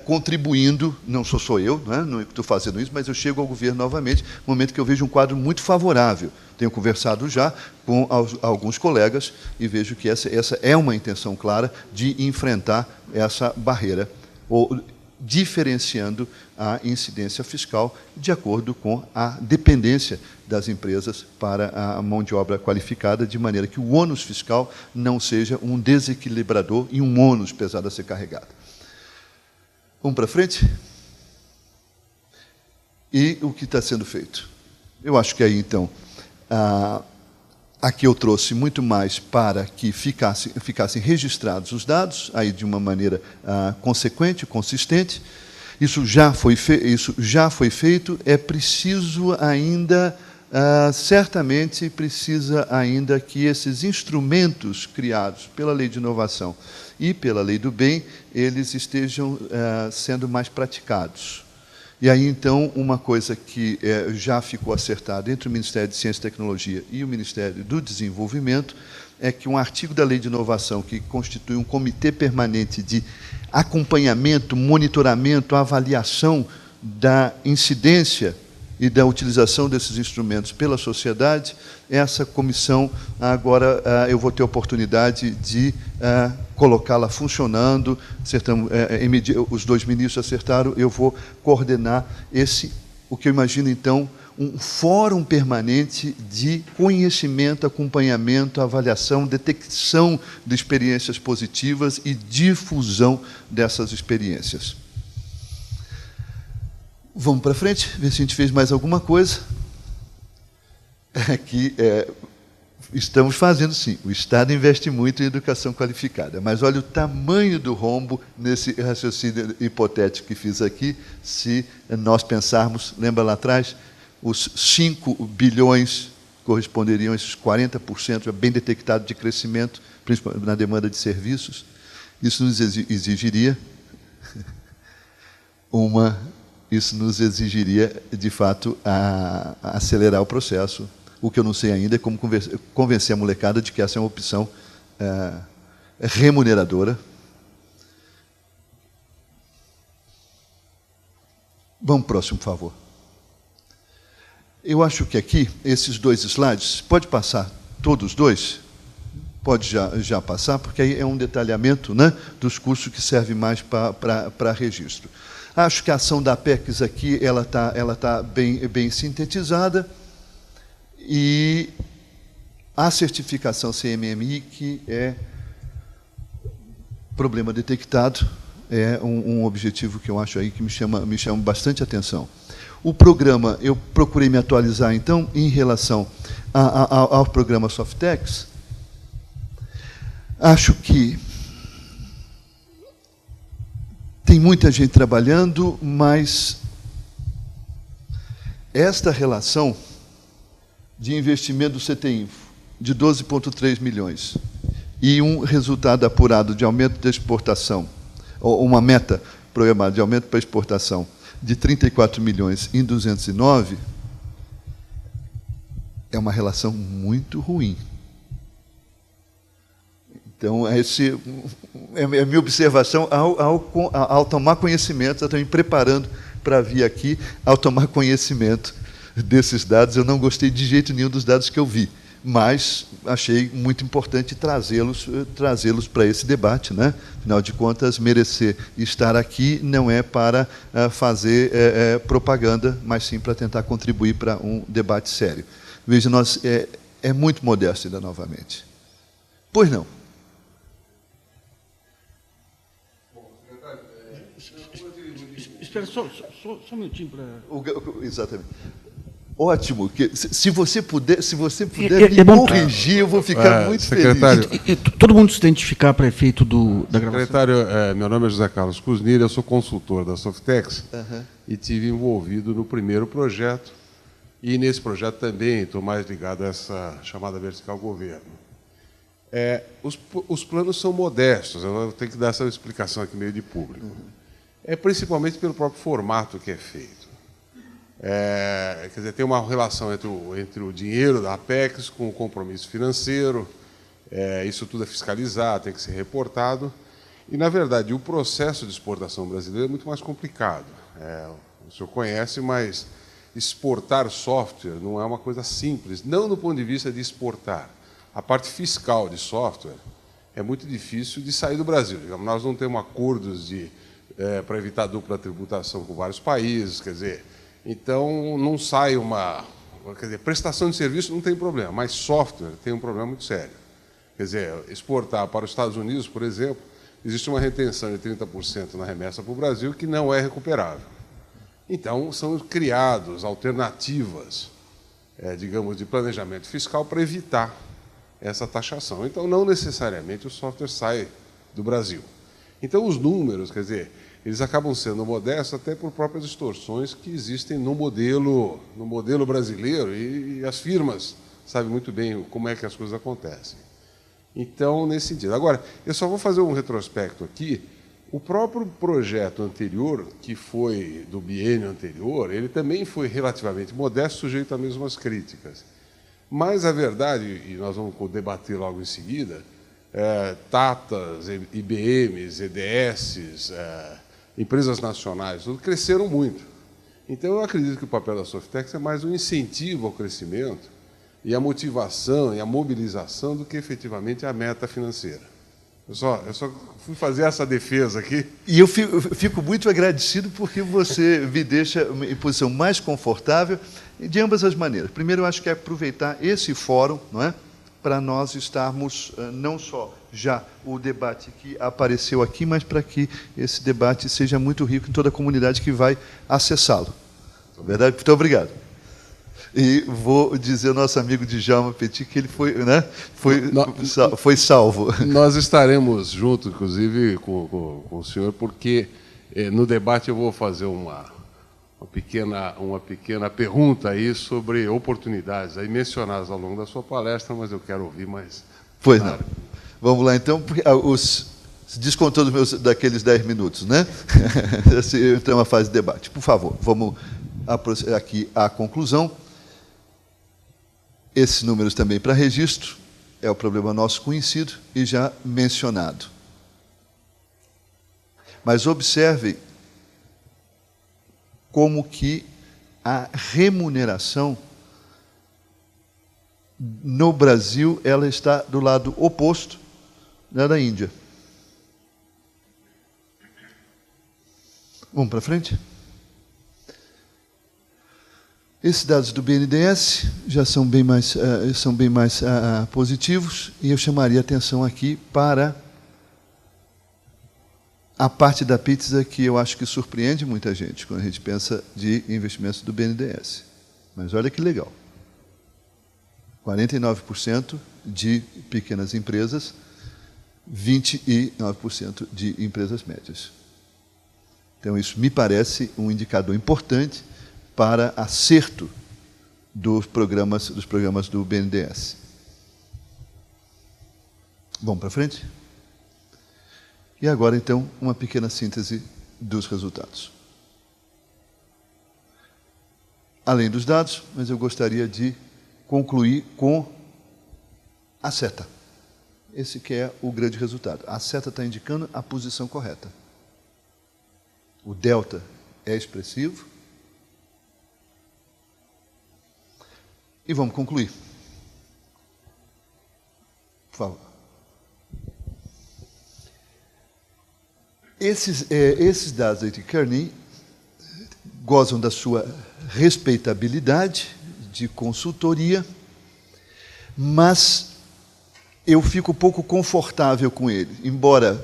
contribuindo, não sou eu, não estou fazendo isso, mas eu chego ao governo novamente, no momento que eu vejo um quadro muito favorável. Tenho conversado já com alguns colegas e vejo que essa é uma intenção clara de enfrentar essa barreira, ou diferenciando a incidência fiscal de acordo com a dependência das empresas para a mão de obra qualificada, de maneira que o ônus fiscal não seja um desequilibrador e um ônus pesado a ser carregado. Vamos para frente? E o que está sendo feito? Eu acho que aí, então, aqui eu trouxe muito mais para que ficassem registrados os dados, aí de uma maneira consequente, consistente. Isso já foi feito, é preciso ainda certamente precisa ainda que esses instrumentos criados pela Lei de Inovação e pela Lei do Bem, eles estejam sendo mais praticados. E aí, então, uma coisa que já ficou acertada entre o Ministério de Ciência e Tecnologia e o Ministério do Desenvolvimento é que um artigo da Lei de Inovação, que constitui um comitê permanente de acompanhamento, monitoramento, avaliação da incidência e da utilização desses instrumentos pela sociedade, essa comissão, agora eu vou ter a oportunidade de colocá-la funcionando, os 2 ministros acertaram, eu vou coordenar o que eu imagino, então, um fórum permanente de conhecimento, acompanhamento, avaliação, detecção de experiências positivas e difusão dessas experiências. Vamos para frente, ver se a gente fez mais alguma coisa. Aqui estamos fazendo, sim. O Estado investe muito em educação qualificada, mas olha o tamanho do rombo nesse raciocínio hipotético que fiz aqui, se nós pensarmos, lembra lá atrás, os 5 bilhões corresponderiam a esses 40%, já bem detectado, de crescimento, principalmente na demanda de serviços. Isso nos exigiria Isso nos exigiria, de fato, a acelerar o processo. O que eu não sei ainda é como convencer a molecada de que essa é uma opção remuneradora. Vamos para o próximo, por favor. Eu acho que aqui, esses 2 slides, pode passar todos 2? Pode já passar, porque aí é um detalhamento, né, dos cursos que serve mais para registro. Acho que a ação da Apex aqui ela tá bem sintetizada, e a certificação CMMI, que é problema detectado, é um objetivo que eu acho aí que me chama bastante atenção. O programa, eu procurei me atualizar, então, em relação ao programa Softex. Acho que tem muita gente trabalhando, mas esta relação de investimento do CTInfo, de 12,3 milhões, e um resultado apurado de aumento da exportação, ou uma meta programada de aumento para exportação, de 34 milhões em 209, é uma relação muito ruim. Então, essa é a minha observação ao tomar conhecimento, eu estou me preparando para vir aqui, ao tomar conhecimento desses dados. Eu não gostei de jeito nenhum dos dados que eu vi, mas achei muito importante trazê-los para esse debate, né? Afinal de contas, merecer estar aqui não é para fazer propaganda, mas sim para tentar contribuir para um debate sério. Veja, é muito modesto ainda novamente. Pois não. Espera só um minutinho para... Exatamente. Ótimo. Se você puder me corrigir, eu vou ficar muito secretário, feliz. Todo mundo se identificar para efeito da gravação. Secretário, meu nome é José Carlos Cusnir, eu sou consultor da Softex e tive envolvido no primeiro projeto, e nesse projeto também estou mais ligado a essa chamada vertical governo. Os planos são modestos, eu tenho que dar essa explicação aqui meio de público. Principalmente pelo próprio formato que é feito. Quer dizer, tem uma relação entre o dinheiro da Apex com o compromisso financeiro, isso tudo é fiscalizado, tem que ser reportado, e, na verdade, o processo de exportação brasileiro é muito mais complicado. O senhor conhece, mas exportar software não é uma coisa simples, não do ponto de vista de exportar. A parte fiscal de software é muito difícil de sair do Brasil. Digamos, nós não temos acordos para evitar dupla tributação com vários países, quer dizer, então não sai quer dizer, prestação de serviço não tem problema, mas software tem um problema muito sério. Quer dizer, exportar para os Estados Unidos, por exemplo, existe uma retenção de 30% na remessa para o Brasil que não é recuperável. Então, são criadas alternativas, digamos, de planejamento fiscal para evitar essa taxação. Então, não necessariamente o software sai do Brasil. Então, os números, quer dizer, eles acabam sendo modestos até por próprias distorções que existem no modelo brasileiro, e as firmas sabem muito bem como é que as coisas acontecem. Então, nesse sentido. Agora, eu só vou fazer um retrospecto aqui. O próprio projeto anterior, que foi do biênio anterior, ele também foi relativamente modesto, sujeito a mesmas críticas. Mas a verdade, e nós vamos debater logo em seguida, Tatas, IBMs, EDS, empresas nacionais, tudo cresceram muito. Então, eu acredito que o papel da Softex é mais um incentivo ao crescimento e a motivação e a mobilização do que efetivamente a meta financeira. Eu só fui fazer essa defesa aqui. E eu fico muito agradecido porque você me deixa em posição mais confortável de ambas as maneiras. Primeiro, eu acho que é aproveitar esse fórum, não é, para nós estarmos, não só já o debate que apareceu aqui, mas para que esse debate seja muito rico em toda a comunidade que vai acessá-lo. Verdade? Muito obrigado. E vou dizer ao nosso amigo Djalma Petit que ele foi salvo. Nós estaremos juntos, inclusive, com o senhor, porque no debate eu vou fazer uma pequena pergunta aí sobre oportunidades aí mencionadas ao longo da sua palestra, mas eu quero ouvir mais. Pois não. Vamos lá, então. Se descontou daqueles 10 minutos, né? Então, uma fase de debate. Por favor, vamos aqui à conclusão. Esses números também para registro, é o problema nosso conhecido e já mencionado. Mas observem como que a remuneração no Brasil ela está do lado oposto da Índia. Vamos para frente? Esses dados do BNDES já são bem mais positivos, e eu chamaria a atenção aqui para a parte da pizza que eu acho que surpreende muita gente quando a gente pensa de investimentos do BNDES. Mas olha que legal. 49% de pequenas empresas, 29% de empresas médias. Então, isso me parece um indicador importante para acerto dos programas do BNDES. Vamos para frente? E agora, então, uma pequena síntese dos resultados. Além dos dados, mas eu gostaria de concluir com a seta. Esse que é o grande resultado. A seta está indicando a posição correta. O delta é expressivo. E vamos concluir. Por favor. Esses dados aí de Kearney gozam da sua respeitabilidade de consultoria, mas eu fico pouco confortável com ele. Embora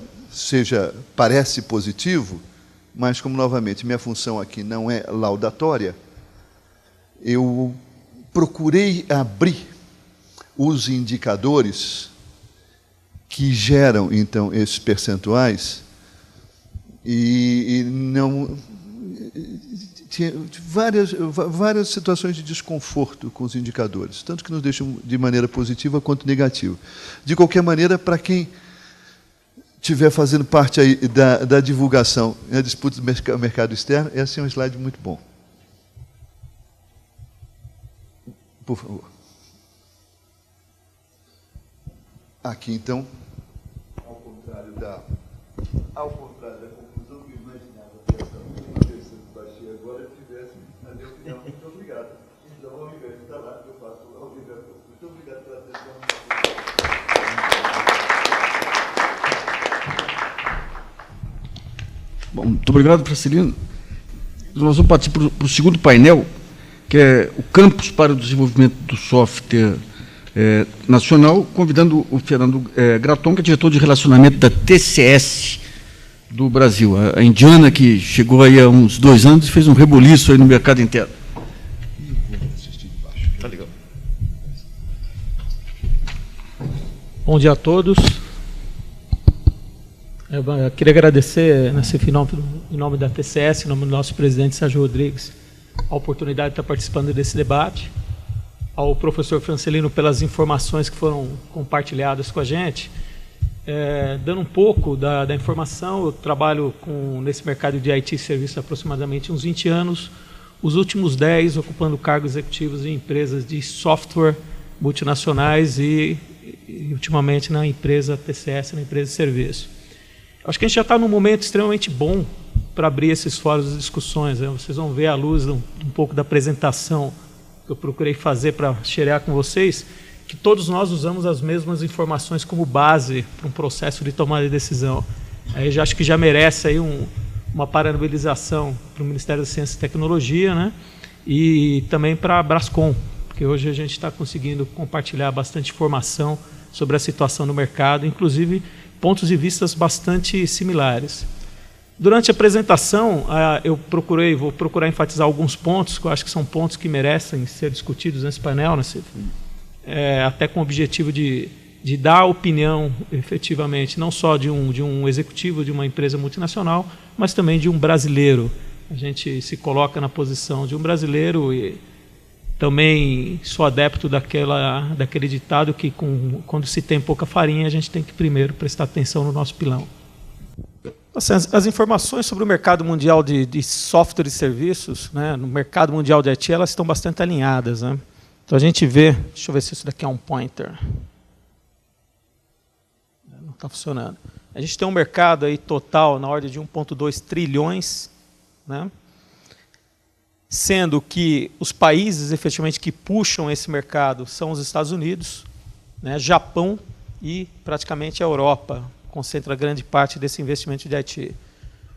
parece positivo, mas como, novamente, minha função aqui não é laudatória, eu procurei abrir os indicadores que geram, então, esses percentuais, e não tinha várias situações de desconforto com os indicadores, tanto que nos deixam de maneira positiva quanto negativa. De qualquer maneira, para quem estiver fazendo parte aí da divulgação e a disputa do mercado externo, esse é um slide muito bom. Por favor. Aqui, então, ao contrário da conclusão que eu imaginava que essa última vez que eu baixei agora, eu tivesse, na minha opinião, muito obrigado. Então, ao invés de estar lá, eu faço ao invés. Muito obrigado pela atenção. Bom, muito obrigado, Francelino. Nós vamos partir para o segundo painel, que é o Campus para o Desenvolvimento do Software Nacional, convidando o Fernando Graton, que é diretor de relacionamento da TCS do Brasil, a indiana que chegou aí há uns 2 anos e fez um reboliço aí no mercado interno. Tá legal. Bom dia a todos. Eu queria agradecer, em nome da TCS, em nome do nosso presidente Sérgio Rodrigues, a oportunidade de estar participando desse debate, ao professor Francelino pelas informações que foram compartilhadas com a gente. Dando um pouco da informação, eu trabalho nesse mercado de IT serviço há aproximadamente uns 20 anos, os últimos 10 ocupando cargos executivos em empresas de software multinacionais e ultimamente na empresa TCS, na empresa de serviço. Acho que a gente já está num momento extremamente bom para abrir esses fóruns de discussões. Vocês vão ver à luz um pouco da apresentação que eu procurei fazer para xerear com vocês, que todos nós usamos as mesmas informações como base para um processo de tomada de decisão. Aí já acho que já merece aí uma parabenização para o Ministério da Ciência e Tecnologia, né? E também para a Brascom, porque hoje a gente está conseguindo compartilhar bastante informação sobre a situação no mercado, inclusive pontos de vista bastante similares. Durante a apresentação, vou procurar enfatizar alguns pontos, que eu acho que são pontos que merecem ser discutidos nesse painel, até com o objetivo de dar opinião, efetivamente, não só de um executivo de uma empresa multinacional, mas também de um brasileiro. A gente se coloca na posição de um brasileiro e também sou adepto daquele ditado que quando se tem pouca farinha, a gente tem que primeiro prestar atenção no nosso pilão. Assim, as informações sobre o mercado mundial de software e serviços, né, no mercado mundial de IT, elas estão bastante alinhadas, né? Então a gente vê, deixa eu ver se isso daqui é um pointer. Não está funcionando. A gente tem um mercado aí total na ordem de 1,2 trilhões, né? Sendo que os países efetivamente que puxam esse mercado são os Estados Unidos, né, Japão e praticamente a Europa, concentra grande parte desse investimento de IT.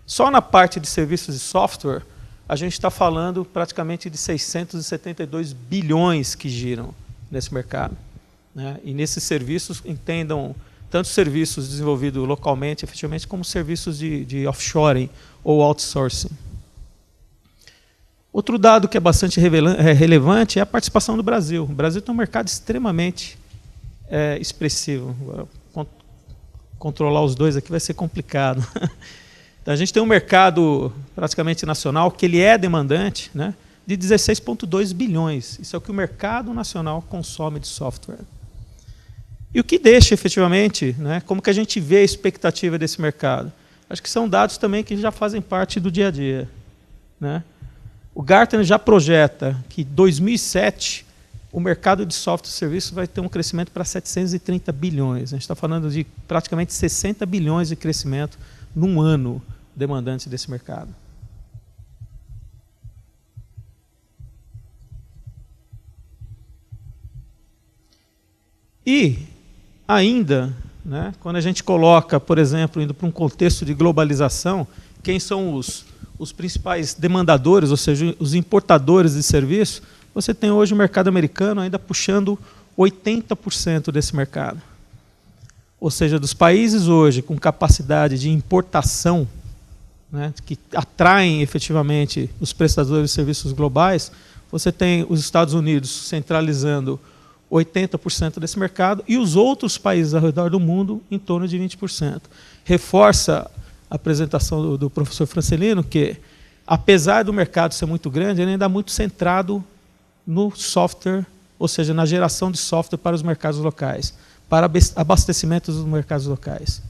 Só na parte de serviços e software, a gente está falando praticamente de 672 bilhões que giram nesse mercado, né? E nesses serviços, entendam tanto serviços desenvolvidos localmente, efetivamente, como serviços de offshoring ou outsourcing. Outro dado que é bastante relevante é a participação do Brasil. O Brasil tem um mercado extremamente expressivo. Controlar os dois aqui vai ser complicado. Então, a gente tem um mercado praticamente nacional que ele é demandante, né, de 16,2 bilhões. Isso é o que o mercado nacional consome de software. E o que deixa, efetivamente, né, como que a gente vê a expectativa desse mercado? Acho que são dados também que já fazem parte do dia a dia, né? O Gartner já projeta que em 2007 o mercado de software e serviços vai ter um crescimento para 730 bilhões. A gente está falando de praticamente 60 bilhões de crescimento num ano demandante desse mercado. E ainda, né, quando a gente coloca, por exemplo, indo para um contexto de globalização, quem são os principais demandadores, ou seja, os importadores de serviços, você tem hoje o mercado americano ainda puxando 80% desse mercado. Ou seja, dos países hoje com capacidade de importação, né, que atraem efetivamente os prestadores de serviços globais, você tem os Estados Unidos centralizando 80% desse mercado e os outros países ao redor do mundo em torno de 20%. Reforça a apresentação do professor Francelino que, apesar do mercado ser muito grande, ele ainda é muito centrado no software, ou seja, na geração de software para os mercados locais, para abastecimento dos mercados locais.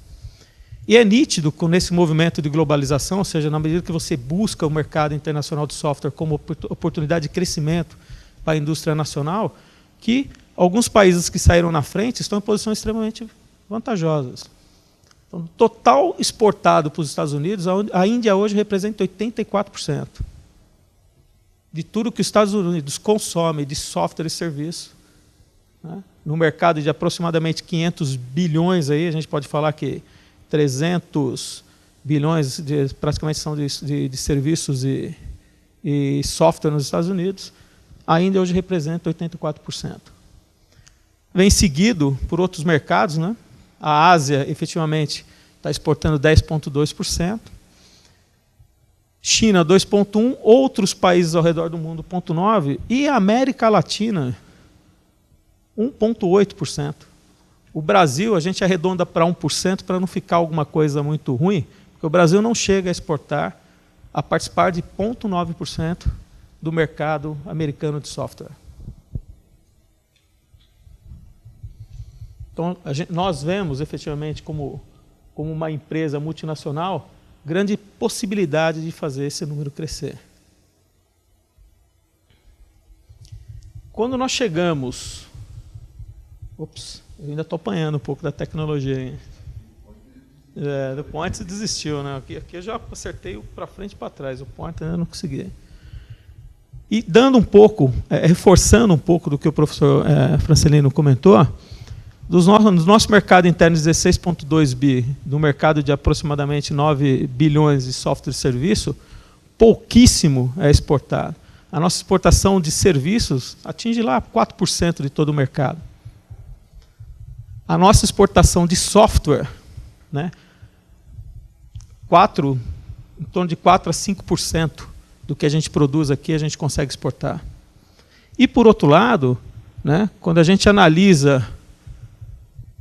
E é nítido, nesse movimento de globalização, ou seja, na medida que você busca o mercado internacional de software como oportunidade de crescimento para a indústria nacional, que alguns países que saíram na frente estão em posições extremamente vantajosas. Então, total exportado para os Estados Unidos, a Índia hoje representa 84%. De tudo que os Estados Unidos consomem de software e serviço, né, no mercado de aproximadamente 500 bilhões, aí, a gente pode falar que 300 bilhões praticamente são de serviços e software nos Estados Unidos, a Índia hoje representa 84%. Vem seguido por outros mercados, né? A Ásia, efetivamente, está exportando 10,2%. China, 2,1%. Outros países ao redor do mundo, 0,9%. E a América Latina, 1,8%. O Brasil, a gente arredonda para 1% para não ficar alguma coisa muito ruim, porque o Brasil não chega a exportar, a participar de 0,9% do mercado americano de software. Então, nós vemos, efetivamente, como uma empresa multinacional, grande possibilidade de fazer esse número crescer. Quando nós chegamos... Ops, eu ainda estou apanhando um pouco da tecnologia. Hein? Do Point desistiu, né? Aqui eu já acertei para frente e para trás, o Point ainda não consegui. E dando um pouco, reforçando um pouco do que o professor Francelino comentou, no nosso mercado interno de 16,2 bi, no mercado de aproximadamente 9 bilhões de software e serviço, pouquíssimo é exportado. A nossa exportação de serviços atinge lá 4% de todo o mercado. A nossa exportação de software, né, em torno de 4% a 5% do que a gente produz aqui, a gente consegue exportar. E, por outro lado, né, quando a gente analisa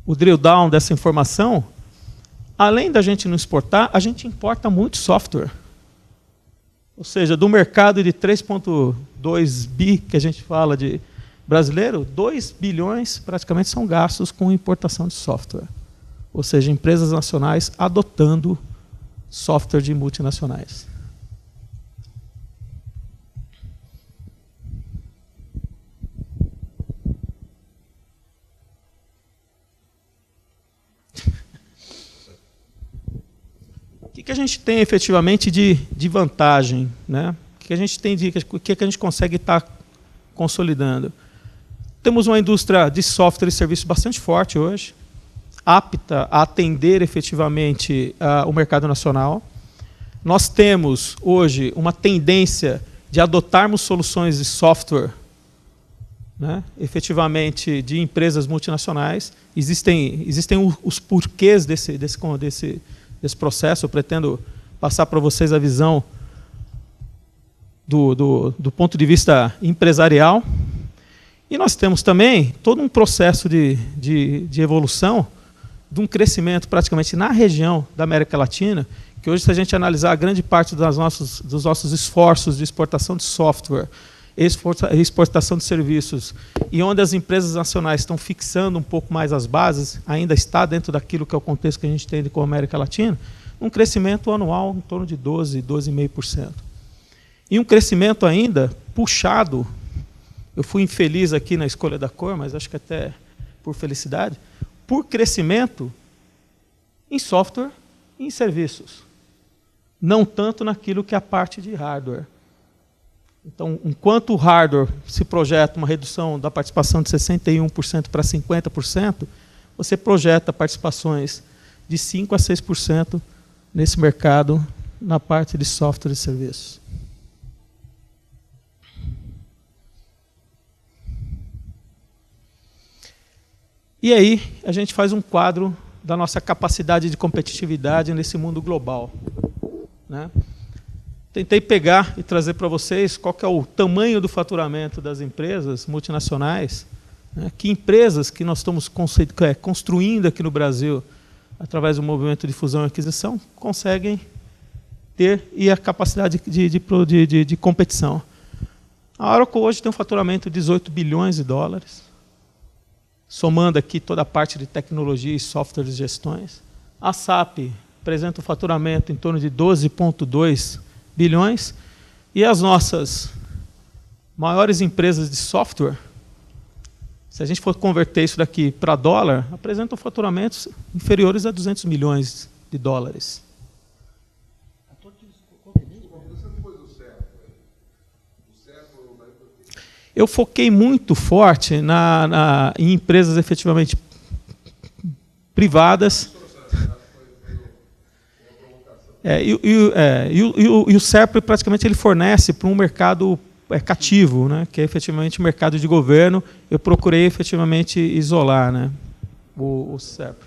o drill down dessa informação, além da gente não exportar, a gente importa muito software. Ou seja, do mercado de 3,2 bi que a gente fala de brasileiro, 2 bilhões praticamente são gastos com importação de software. Ou seja, empresas nacionais adotando software de multinacionais. O que a gente tem efetivamente de vantagem, né? O que a gente tem o que a gente consegue estar consolidando? Temos uma indústria de software e serviços bastante forte hoje, apta a atender efetivamente o mercado nacional. Nós temos hoje uma tendência de adotarmos soluções de software, né, efetivamente de empresas multinacionais. Existem os porquês desse processo. Eu pretendo passar para vocês a visão do ponto de vista empresarial. E nós temos também todo um processo de evolução, de um crescimento praticamente na região da América Latina, que hoje, se a gente analisar a grande parte dos nossos esforços de exportação de software, exportação de serviços, e onde as empresas nacionais estão fixando um pouco mais as bases, ainda está dentro daquilo que é o contexto que a gente tem com a América Latina, um crescimento anual em torno de 12,5%. E um crescimento ainda puxado. Eu fui infeliz aqui na escolha da cor, mas acho que até por felicidade, por crescimento em software e em serviços. Não tanto naquilo que é a parte de hardware. Então, enquanto o hardware se projeta uma redução da participação de 61% para 50%, você projeta participações de 5% a 6% nesse mercado na parte de software e serviços. E aí, a gente faz um quadro da nossa capacidade de competitividade nesse mundo global, né? Tentei pegar e trazer para vocês qual que é o tamanho do faturamento das empresas multinacionais, né? Que empresas que nós estamos construindo aqui no Brasil, através do movimento de fusão e aquisição, conseguem ter e a capacidade de competição. A Oracle hoje tem um faturamento de 18 bilhões de dólares, somando aqui toda a parte de tecnologia e software de gestões. A SAP apresenta um faturamento em torno de 12,2 bilhões. E as nossas maiores empresas de software, se a gente for converter isso daqui para dólar, apresentam faturamentos inferiores a 200 milhões de dólares. Eu foquei muito forte em empresas efetivamente privadas. E o SERP praticamente ele fornece para um mercado cativo, né, que é efetivamente o mercado de governo. Eu procurei efetivamente isolar, né, o SERP.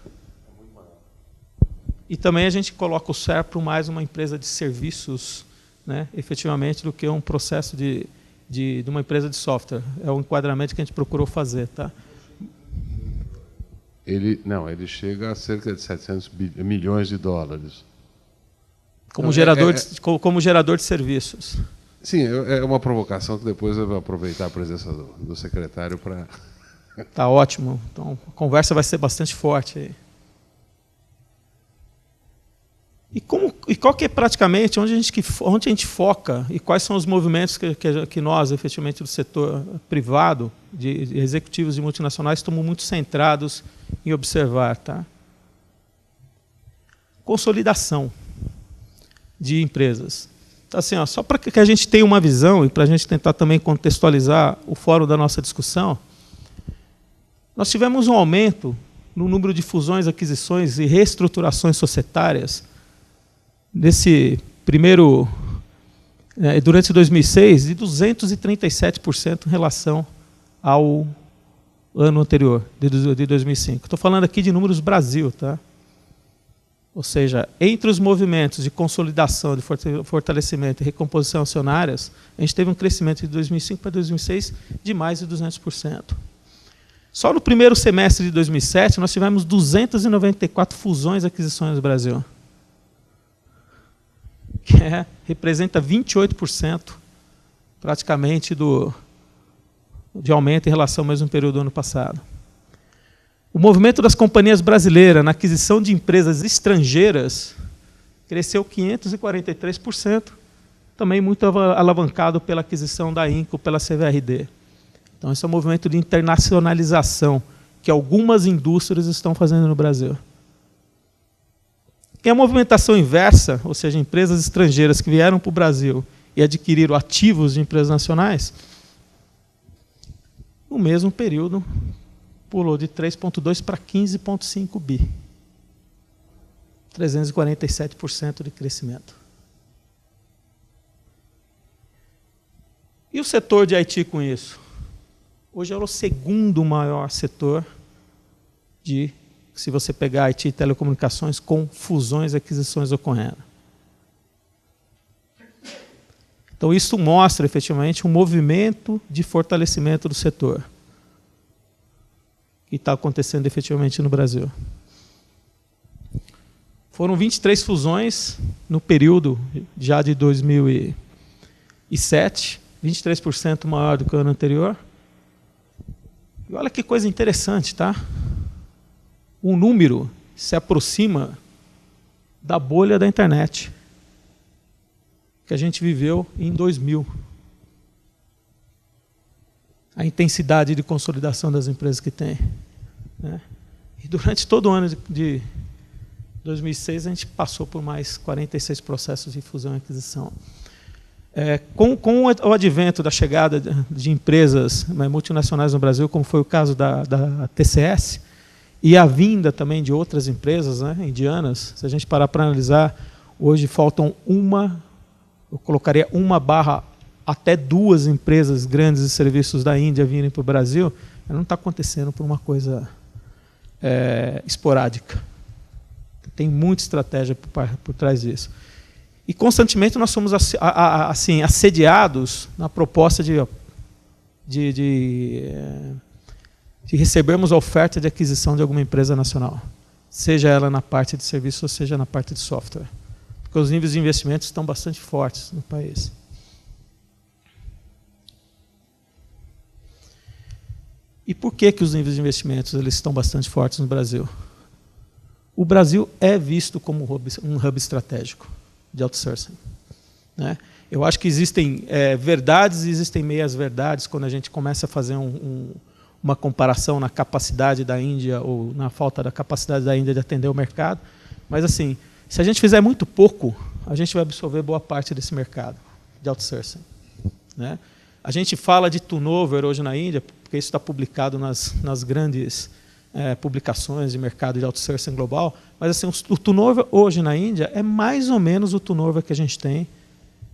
E também a gente coloca o SERP mais uma empresa de serviços, né, efetivamente, do que um processo de uma empresa de software. É o enquadramento que a gente procurou fazer. Tá? Ele chega a cerca de 700 milhões de dólares. Como gerador de serviços. Sim, é uma provocação que depois eu vou aproveitar a presença do secretário para... Tá ótimo. Então, a conversa vai ser bastante forte aí. E qual que é praticamente onde a gente foca e quais são os movimentos que nós, efetivamente, do setor privado, de executivos de multinacionais, estamos muito centrados em observar, tá? Consolidação de empresas. Então, assim, só para que a gente tenha uma visão e para a gente tentar também contextualizar o fórum da nossa discussão, nós tivemos um aumento no número de fusões, aquisições e reestruturações societárias durante 2006, de 237% em relação ao ano anterior, de 2005. Estou falando aqui de números Brasil, tá? Ou seja, entre os movimentos de consolidação, de fortalecimento e recomposição acionárias, a gente teve um crescimento de 2005 para 2006 de mais de 200%. Só no primeiro semestre de 2007, nós tivemos 294 fusões e aquisições no Brasil, que representa 28% praticamente de aumento em relação ao mesmo período do ano passado. O movimento das companhias brasileiras na aquisição de empresas estrangeiras cresceu 543%, também muito alavancado pela aquisição da Inco pela CVRD. Então, esse é um movimento de internacionalização que algumas indústrias estão fazendo no Brasil. E a movimentação inversa, ou seja, empresas estrangeiras que vieram para o Brasil e adquiriram ativos de empresas nacionais, no mesmo período, pulou de 3,2 para 15,5 bi. 347% de crescimento. E o setor de IT com isso? Hoje é o segundo maior setor se você pegar IT e telecomunicações, com fusões e aquisições ocorrendo. Então, isso mostra, efetivamente, um movimento de fortalecimento do setor que está acontecendo, efetivamente, no Brasil. Foram 23 fusões no período já de 2007, 23% maior do que o ano anterior. E olha que coisa interessante, tá? O número se aproxima da bolha da internet que a gente viveu em 2000. A intensidade de consolidação das empresas que tem, né? E durante todo o ano de 2006, a gente passou por mais 46 processos de fusão e aquisição. Com o advento da chegada de empresas multinacionais no Brasil, como foi o caso da TCS, e a vinda também de outras empresas, né, indianas, se a gente parar para analisar, hoje faltam eu colocaria 1 até 2 empresas grandes de serviços da Índia virem para o Brasil. Não está acontecendo por uma coisa esporádica. Tem muita estratégia por trás disso. E constantemente nós somos assim, assediados na proposta de recebermos a oferta de aquisição de alguma empresa nacional, seja ela na parte de serviço ou seja na parte de software, porque os níveis de investimento estão bastante fortes no país. E por que os níveis de investimentos eles estão bastante fortes no Brasil? O Brasil é visto como um hub estratégico de outsourcing, né? Eu acho que existem verdades e existem meias-verdades quando a gente começa a fazer uma comparação na capacidade da Índia ou na falta da capacidade da Índia de atender o mercado. Mas, assim, se a gente fizer muito pouco, a gente vai absorver boa parte desse mercado de outsourcing, né? A gente fala de turnover hoje na Índia, porque isso está publicado nas grandes publicações de mercado de outsourcing global, mas assim, o turnover hoje na Índia é mais ou menos o turnover que a gente tem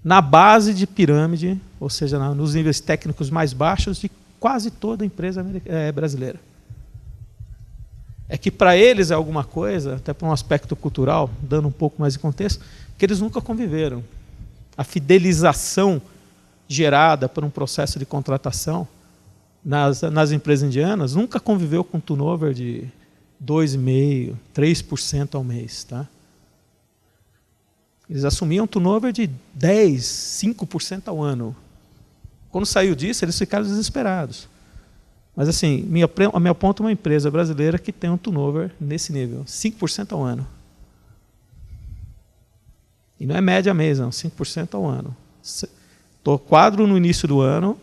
na base de pirâmide, ou seja, nos níveis técnicos mais baixos de quase toda empresa brasileira. É que para eles é alguma coisa, até para um aspecto cultural, dando um pouco mais de contexto, que eles nunca conviveram. A fidelização gerada por um processo de contratação nas empresas indianas nunca conviveu com turnover de 2,5%, 3% ao mês. Tá? Eles assumiam um turnover de 10%, 5% ao ano. Quando saiu disso, eles ficaram desesperados. Mas, assim, a minha ponta é uma empresa brasileira que tem um turnover nesse nível, 5% ao ano. E não é média mês, não, 5% ao ano. Quadro no início do ano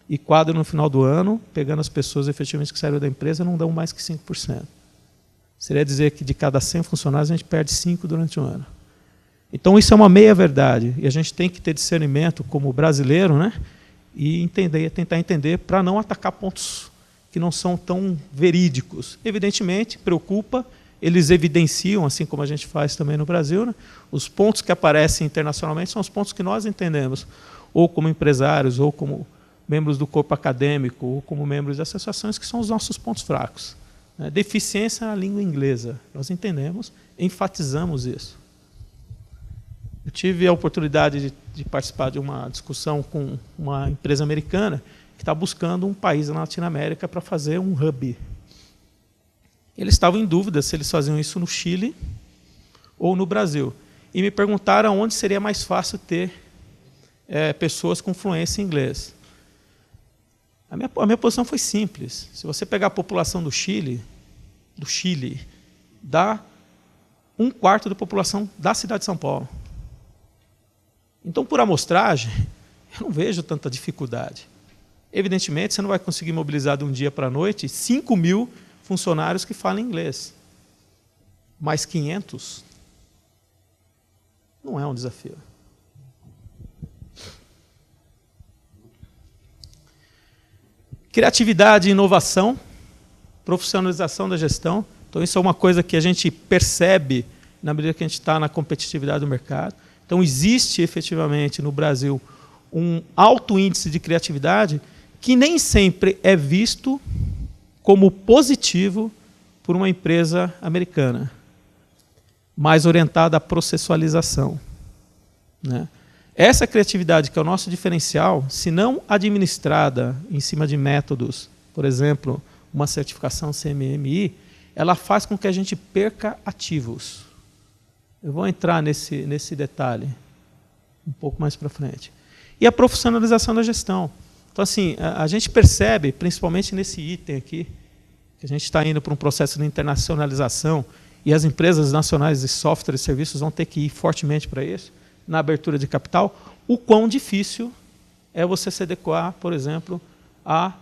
e quadro no final do ano, pegando as pessoas efetivamente que saíram da empresa, não dão mais que 5%. Seria dizer que de cada 100 funcionários a gente perde 5 durante o ano. Então isso é uma meia-verdade, e a gente tem que ter discernimento como brasileiro, né? E tentar entender para não atacar pontos que não são tão verídicos. Evidentemente, preocupa, eles evidenciam, assim como a gente faz também no Brasil, né? Os pontos que aparecem internacionalmente são os pontos que nós entendemos, ou como empresários, ou como membros do corpo acadêmico, ou como membros de associações, que são os nossos pontos fracos. Deficiência na língua inglesa, nós entendemos, enfatizamos isso. Eu tive a oportunidade de participar de uma discussão com uma empresa americana que está buscando um país na Latinoamérica para fazer um hub. Eles estavam em dúvida se eles faziam isso no Chile ou no Brasil. E me perguntaram onde seria mais fácil ter pessoas com fluência em inglês. A minha posição foi simples. Se você pegar a população do Chile, dá 1/4 da população da cidade de São Paulo. Então, por amostragem, eu não vejo tanta dificuldade. Evidentemente, você não vai conseguir mobilizar de um dia para a noite 5.000 funcionários que falam inglês. Mais 500 não é um desafio. Criatividade e inovação, profissionalização da gestão. Então, isso é uma coisa que a gente percebe na medida que a gente está na competitividade do mercado. Então, existe efetivamente no Brasil um alto índice de criatividade que nem sempre é visto como positivo por uma empresa americana, mais orientada à processualização. Né? Essa criatividade, que é o nosso diferencial, se não administrada em cima de métodos, por exemplo, uma certificação CMMI, ela faz com que a gente perca ativos. Eu vou entrar nesse detalhe um pouco mais para frente. E a profissionalização da gestão. Então, assim, a gente percebe, principalmente nesse item aqui, que a gente está indo para um processo de internacionalização e as empresas nacionais de software e serviços vão ter que ir fortemente para isso, na abertura de capital, o quão difícil é você se adequar, por exemplo, a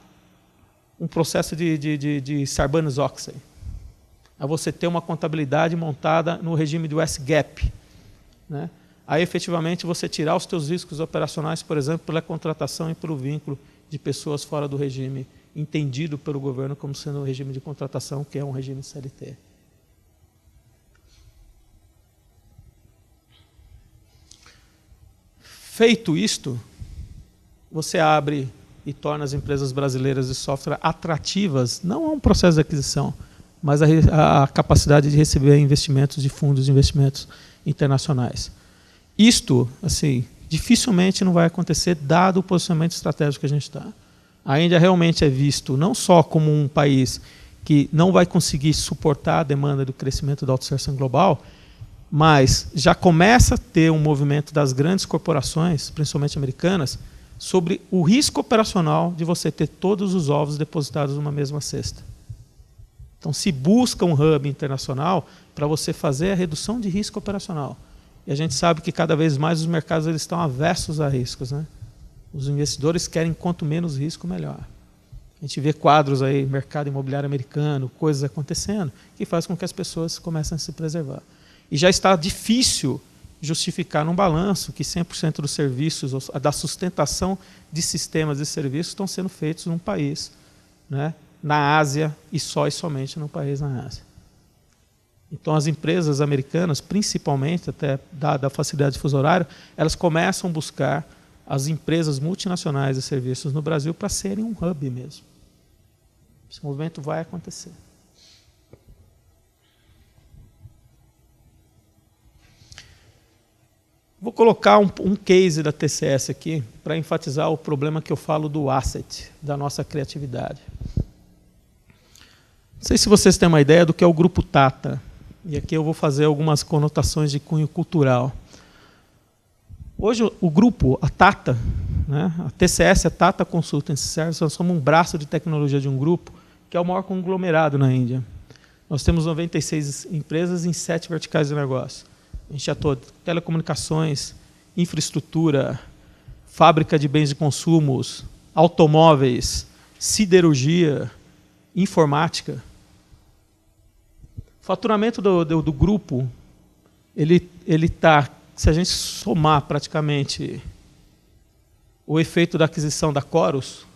um processo de Sarbanes-Oxley. A você ter uma contabilidade montada no regime do S-GAAP. Né? Aí, efetivamente, você tirar os seus riscos operacionais, por exemplo, pela contratação e pelo vínculo de pessoas fora do regime entendido pelo governo como sendo o regime de contratação, que é um regime CLT. Feito isto, você abre e torna as empresas brasileiras de software atrativas, não a um processo de aquisição, mas a capacidade de receber investimentos de fundos de investimentos internacionais. Isto, assim, dificilmente não vai acontecer, dado o posicionamento estratégico que a gente está. A Índia realmente é visto não só como um país que não vai conseguir suportar a demanda do crescimento da outsourcing global, mas já começa a ter um movimento das grandes corporações, principalmente americanas, sobre o risco operacional de você ter todos os ovos depositados numa mesma cesta. Então, se busca um hub internacional para você fazer a redução de risco operacional. E a gente sabe que cada vez mais os mercados eles estão aversos a riscos. Né? Os investidores querem quanto menos risco, melhor. A gente vê quadros aí, mercado imobiliário americano, coisas acontecendo, que faz com que as pessoas comecem a se preservar. E já está difícil justificar num balanço que 100% dos serviços, da sustentação de sistemas e serviços estão sendo feitos num país, né? Na Ásia e somente num país na Ásia. Então, as empresas americanas, principalmente, até dada a facilidade de fuso horário, elas começam a buscar as empresas multinacionais de serviços no Brasil para serem um hub mesmo. Esse movimento vai acontecer. Vou colocar um case da TCS aqui para enfatizar o problema que eu falo do asset, da nossa criatividade. sei se vocês têm uma ideia do que é o Grupo Tata. E aqui eu vou fazer algumas conotações de cunho cultural. Hoje, o grupo, a Tata, né, a TCS, a Tata Consultancy Services, nós somos um braço de tecnologia de um grupo que é o maior conglomerado na Índia. Nós temos 96 empresas em 7 verticais de negócio. A gente atua em telecomunicações, infraestrutura, fábrica de bens de consumos, automóveis, siderurgia, informática. O faturamento do grupo, ele está, se a gente somar praticamente o efeito da aquisição da Corus,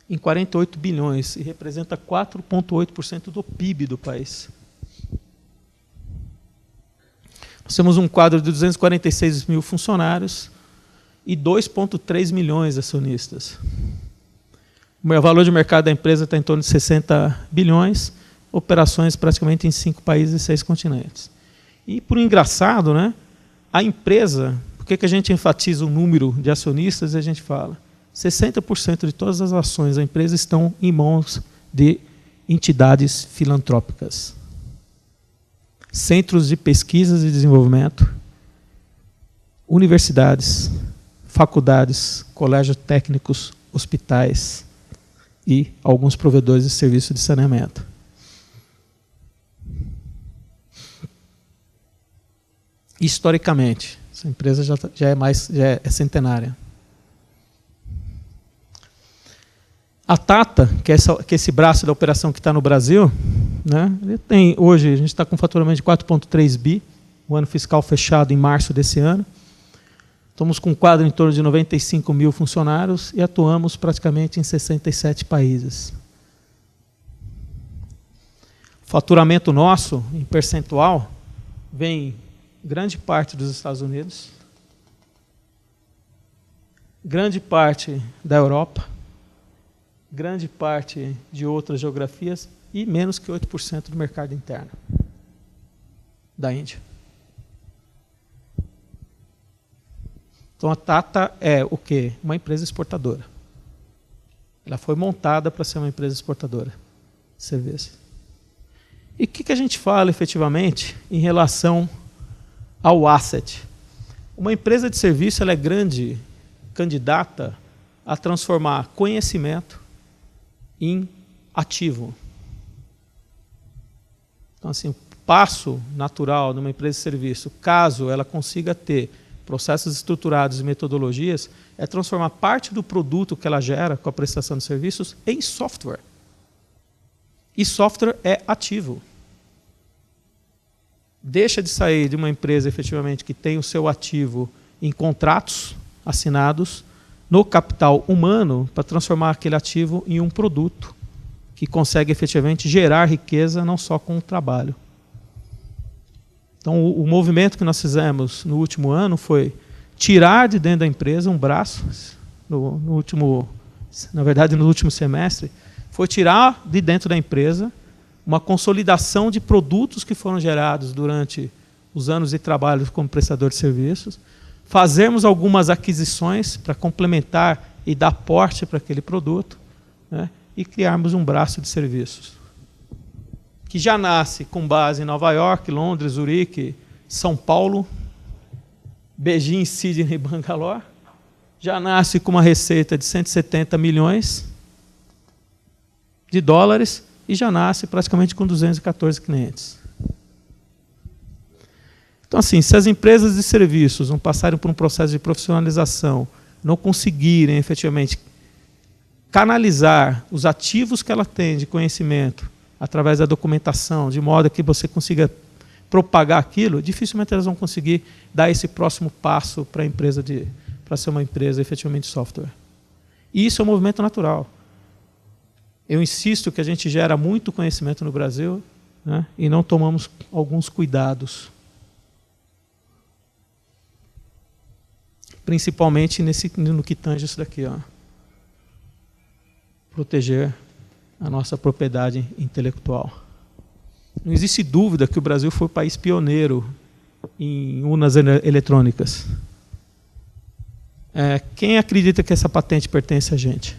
em 48 bilhões, e representa 4,8% do PIB do país. Nós temos um quadro de 246 mil funcionários e 2,3 milhões de acionistas. O valor de mercado da empresa está em torno de 60 bilhões, operações praticamente em 5 países e 6 continentes. E, por engraçado, né, a empresa, por que a gente enfatiza o número de acionistas e a gente fala? 60% de todas as ações da empresa estão em mãos de entidades filantrópicas. Centros de pesquisas e desenvolvimento, universidades, faculdades, colégios técnicos, hospitais e alguns provedores de serviço de saneamento. Historicamente, essa empresa já é centenária. A Tata, que é esse braço da operação que está no Brasil, né, ele tem, hoje a gente está com um faturamento de 4,3 bi, o ano fiscal fechado em março desse ano. Estamos com um quadro em torno de 95 mil funcionários e atuamos praticamente em 67 países. O faturamento nosso, em percentual, vem grande parte dos Estados Unidos, grande parte da Europa, grande parte de outras geografias e menos que 8% do mercado interno da Índia. Então a Tata é o quê? Uma empresa exportadora. Ela foi montada para ser uma empresa exportadora de serviços. E o que a gente fala efetivamente em relação ao asset? Uma empresa de serviço ela é grande candidata a transformar conhecimento em ativo. Então, assim, o passo natural de uma empresa de serviço, caso ela consiga ter processos estruturados e metodologias, é transformar parte do produto que ela gera com a prestação de serviços em software. E software é ativo. Deixa de sair de uma empresa, efetivamente, que tem o seu ativo em contratos assinados, no capital humano, para transformar aquele ativo em um produto que consegue, efetivamente, gerar riqueza, não só com o trabalho. Então, o movimento que nós fizemos no último ano foi tirar de dentro da empresa um braço, no último semestre, foi tirar de dentro da empresa uma consolidação de produtos que foram gerados durante os anos de trabalho como prestador de serviços, fazermos algumas aquisições para complementar e dar porte para aquele produto, né, e criarmos um braço de serviços que já nasce com base em Nova York, Londres, Zurique, São Paulo, Beijing, Sydney e Bangalore. Já nasce com uma receita de 170 milhões de dólares e já nasce praticamente com 214 clientes. Então, assim, se as empresas de serviços não passarem por um processo de profissionalização, não conseguirem, efetivamente, canalizar os ativos que ela tem de conhecimento através da documentação, de modo que você consiga propagar aquilo, dificilmente elas vão conseguir dar esse próximo passo para a empresa para ser uma empresa efetivamente de software. E isso é um movimento natural. Eu insisto que a gente gera muito conhecimento no Brasil, né, e não tomamos alguns cuidados. Principalmente no que tange isso daqui, ó. Proteger a nossa propriedade intelectual. Não existe dúvida que o Brasil foi o país pioneiro em urnas eletrônicas. Quem acredita que essa patente pertence a gente?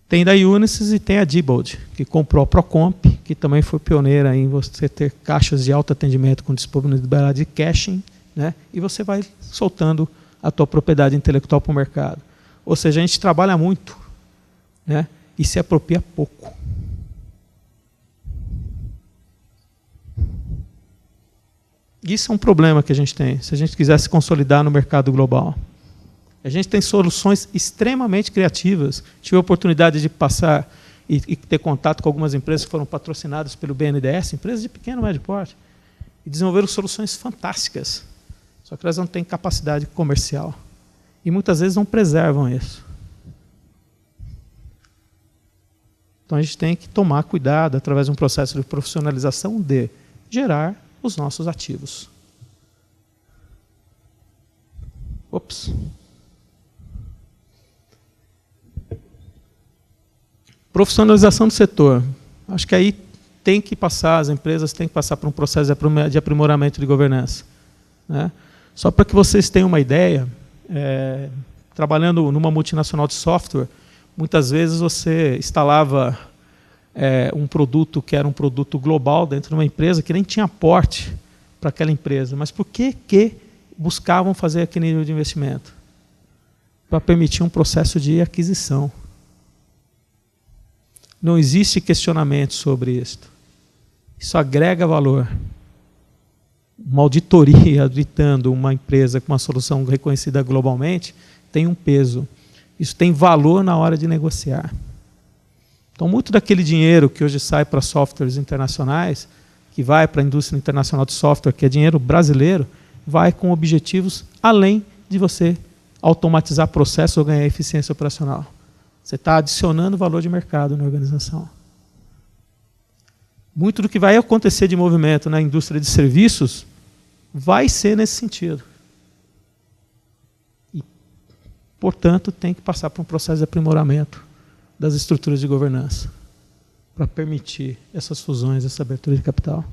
Tem da Unisys e tem a Diebold, que comprou a Procomp, que também foi pioneira em você ter caixas de autoatendimento com disponibilidade de caching, né? E você vai soltando a tua propriedade intelectual para o mercado. Ou seja, a gente trabalha muito, né? E se apropria pouco. Isso é um problema que a gente tem, se a gente quiser se consolidar no mercado global. A gente tem soluções extremamente criativas. Tive a oportunidade de passar e ter contato com algumas empresas que foram patrocinadas pelo BNDES, empresas de pequeno e médio porte, e desenvolveram soluções fantásticas. Só que elas não têm capacidade comercial. E muitas vezes não preservam isso. Então a gente tem que tomar cuidado, através de um processo de profissionalização, de gerar os nossos ativos. Ops. Profissionalização do setor. Acho que aí tem que passar, as empresas têm que passar por um processo de aprimoramento de governança, né? Só para que vocês tenham uma ideia, trabalhando numa multinacional de software, muitas vezes você instalava um produto que era um produto global dentro de uma empresa que nem tinha aporte para aquela empresa. Mas por que buscavam fazer aquele nível de investimento? Para permitir um processo de aquisição. Não existe questionamento sobre isso. Isso agrega valor. Uma auditoria auditando uma empresa com uma solução reconhecida globalmente tem um peso. Isso tem valor na hora de negociar. Então, muito daquele dinheiro que hoje sai para softwares internacionais, que vai para a indústria internacional de software, que é dinheiro brasileiro, vai com objetivos além de você automatizar processos ou ganhar eficiência operacional. Você está adicionando valor de mercado na organização. Muito do que vai acontecer de movimento na indústria de serviços vai ser nesse sentido. E, portanto, tem que passar por um processo de aprimoramento das estruturas de governança para permitir essas fusões, essa abertura de capital.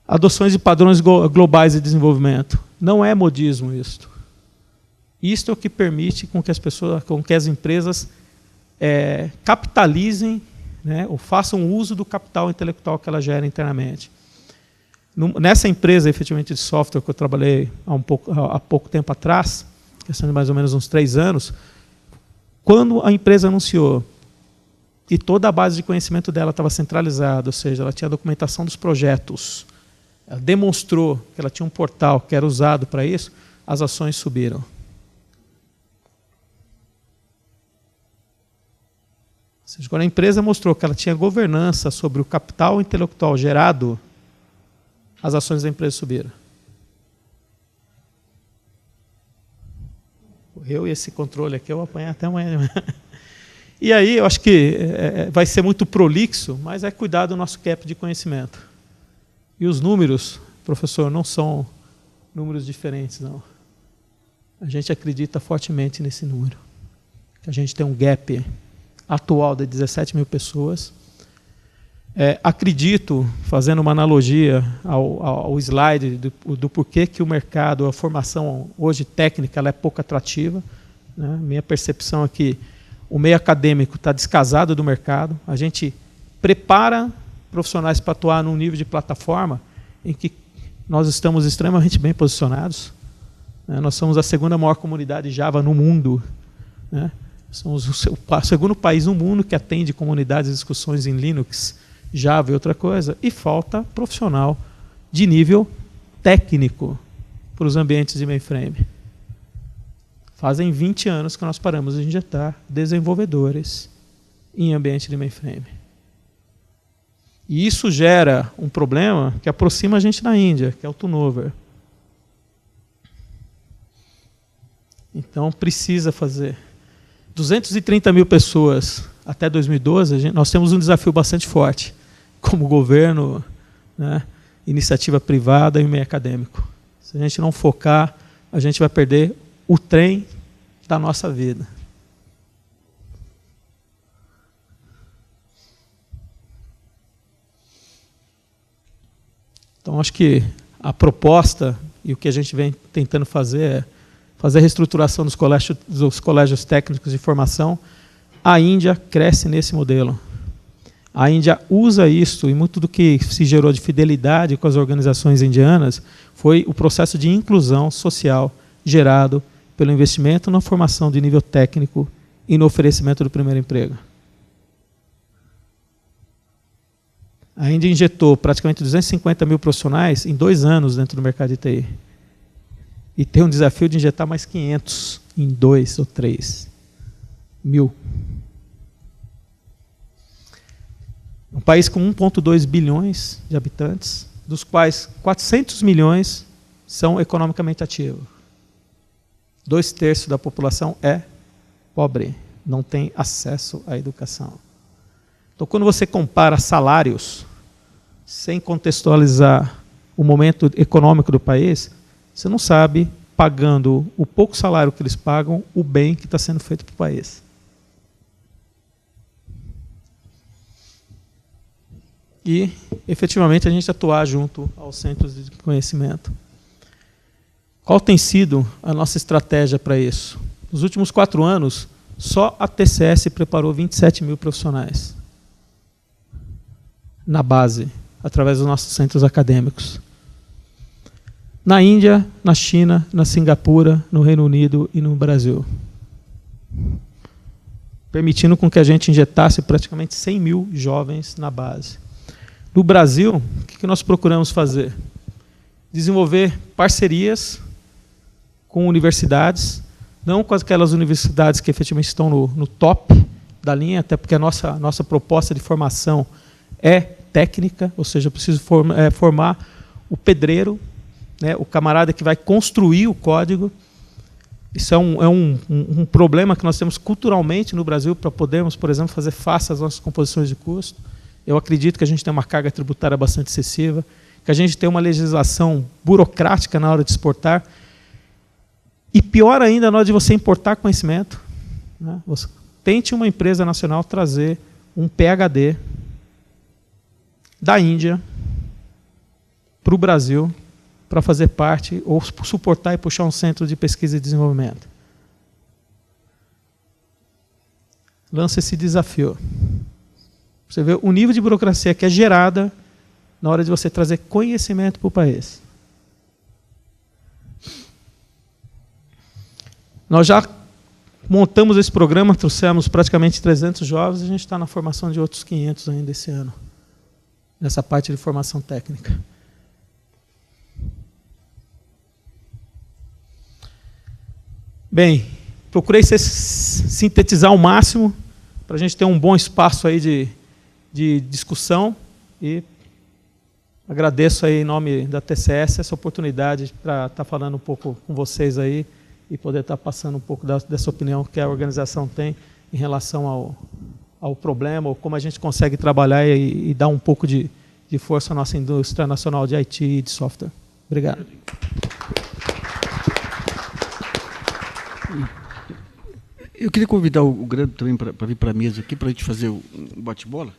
Adoções de padrões globais de desenvolvimento. Não é modismo isto. Isto é o que permite com que as empresas capitalizem, né, ou façam uso do capital intelectual que ela gera internamente. Nessa empresa, efetivamente, de software que eu trabalhei há pouco tempo atrás, questão de mais ou menos uns 3 anos, quando a empresa anunciou que toda a base de conhecimento dela estava centralizada, ou seja, ela tinha a documentação dos projetos, ela demonstrou que ela tinha um portal que era usado para isso, as ações subiram. Ou seja, quando a empresa mostrou que ela tinha governança sobre o capital intelectual gerado, as ações da empresa subiram. Eu e esse controle aqui, eu vou apanhar até amanhã. E aí, eu acho que vai ser muito prolixo, mas é cuidar do nosso cap de conhecimento. E os números, professor, não são números diferentes, não. A gente acredita fortemente nesse número. Que a gente tem um gap atual de 17 mil pessoas. Acredito, fazendo uma analogia ao slide do porquê que o mercado, a formação hoje técnica, ela é pouco atrativa, né? Minha percepção é que o meio acadêmico está descasado do mercado. A gente prepara profissionais para atuar num nível de plataforma em que nós estamos extremamente bem posicionados, né? Nós somos a segunda maior comunidade Java no mundo, né? Somos o segundo país no mundo que atende comunidades e discussões em Linux, Java e outra coisa, e falta profissional de nível técnico para os ambientes de mainframe. Fazem 20 anos que nós paramos de injetar desenvolvedores em ambiente de mainframe. E isso gera um problema que aproxima a gente da Índia, que é o turnover. Então precisa fazer. 230 mil pessoas até 2012, nós temos um desafio bastante forte, como governo, né, iniciativa privada e meio acadêmico. Se a gente não focar, a gente vai perder o trem da nossa vida. Então, acho que a proposta e o que a gente vem tentando fazer fazer a reestruturação dos colégios técnicos de formação. A Índia cresce nesse modelo. A Índia usa isso, e muito do que se gerou de fidelidade com as organizações indianas foi o processo de inclusão social gerado pelo investimento na formação de nível técnico e no oferecimento do primeiro emprego. A Índia injetou praticamente 250 mil profissionais em 2 anos dentro do mercado de TI. E tem um desafio de injetar mais 500 em 2 ou 3 mil. Um país com 1,2 bilhões de habitantes, dos quais 400 milhões são economicamente ativos. 2/3 da população é pobre, não tem acesso à educação. Então, quando você compara salários, sem contextualizar o momento econômico do país, você não sabe, pagando o pouco salário que eles pagam, o bem que está sendo feito para o país. E, efetivamente, a gente atuar junto aos centros de conhecimento. Qual tem sido a nossa estratégia para isso? Nos últimos 4 anos, só a TCS preparou 27 mil profissionais na base, através dos nossos centros acadêmicos. Na Índia, na China, na Singapura, no Reino Unido e no Brasil. Permitindo com que a gente injetasse praticamente 100 mil jovens na base. No Brasil, o que nós procuramos fazer? Desenvolver parcerias com universidades, não com aquelas universidades que efetivamente estão no top da linha, até porque a nossa proposta de formação é técnica, ou seja, eu preciso formar o pedreiro, né, o camarada que vai construir o código. Isso é um problema que nós temos culturalmente no Brasil para podermos, por exemplo, fazer face às nossas composições de custo. Eu acredito que a gente tem uma carga tributária bastante excessiva, que a gente tem uma legislação burocrática na hora de exportar, e pior ainda, na hora de você importar conhecimento, né? Tente uma empresa nacional trazer um PhD da Índia para o Brasil para fazer parte ou suportar e puxar um centro de pesquisa e desenvolvimento. Lança esse desafio. Você vê o nível de burocracia que é gerada na hora de você trazer conhecimento para o país. Nós já montamos esse programa, trouxemos praticamente 300 jovens, e a gente está na formação de outros 500 ainda esse ano, nessa parte de formação técnica. Bem, procurei sintetizar ao máximo para a gente ter um bom espaço aí de discussão, e agradeço aí em nome da TCS essa oportunidade para estar falando um pouco com vocês aí e poder estar passando um pouco dessa opinião que a organização tem em relação ao problema, ou como a gente consegue trabalhar e dar um pouco de força à nossa indústria nacional de IT e de software. Obrigado. Eu queria convidar o Grande também para vir para a mesa aqui, para a gente fazer um bate-bola.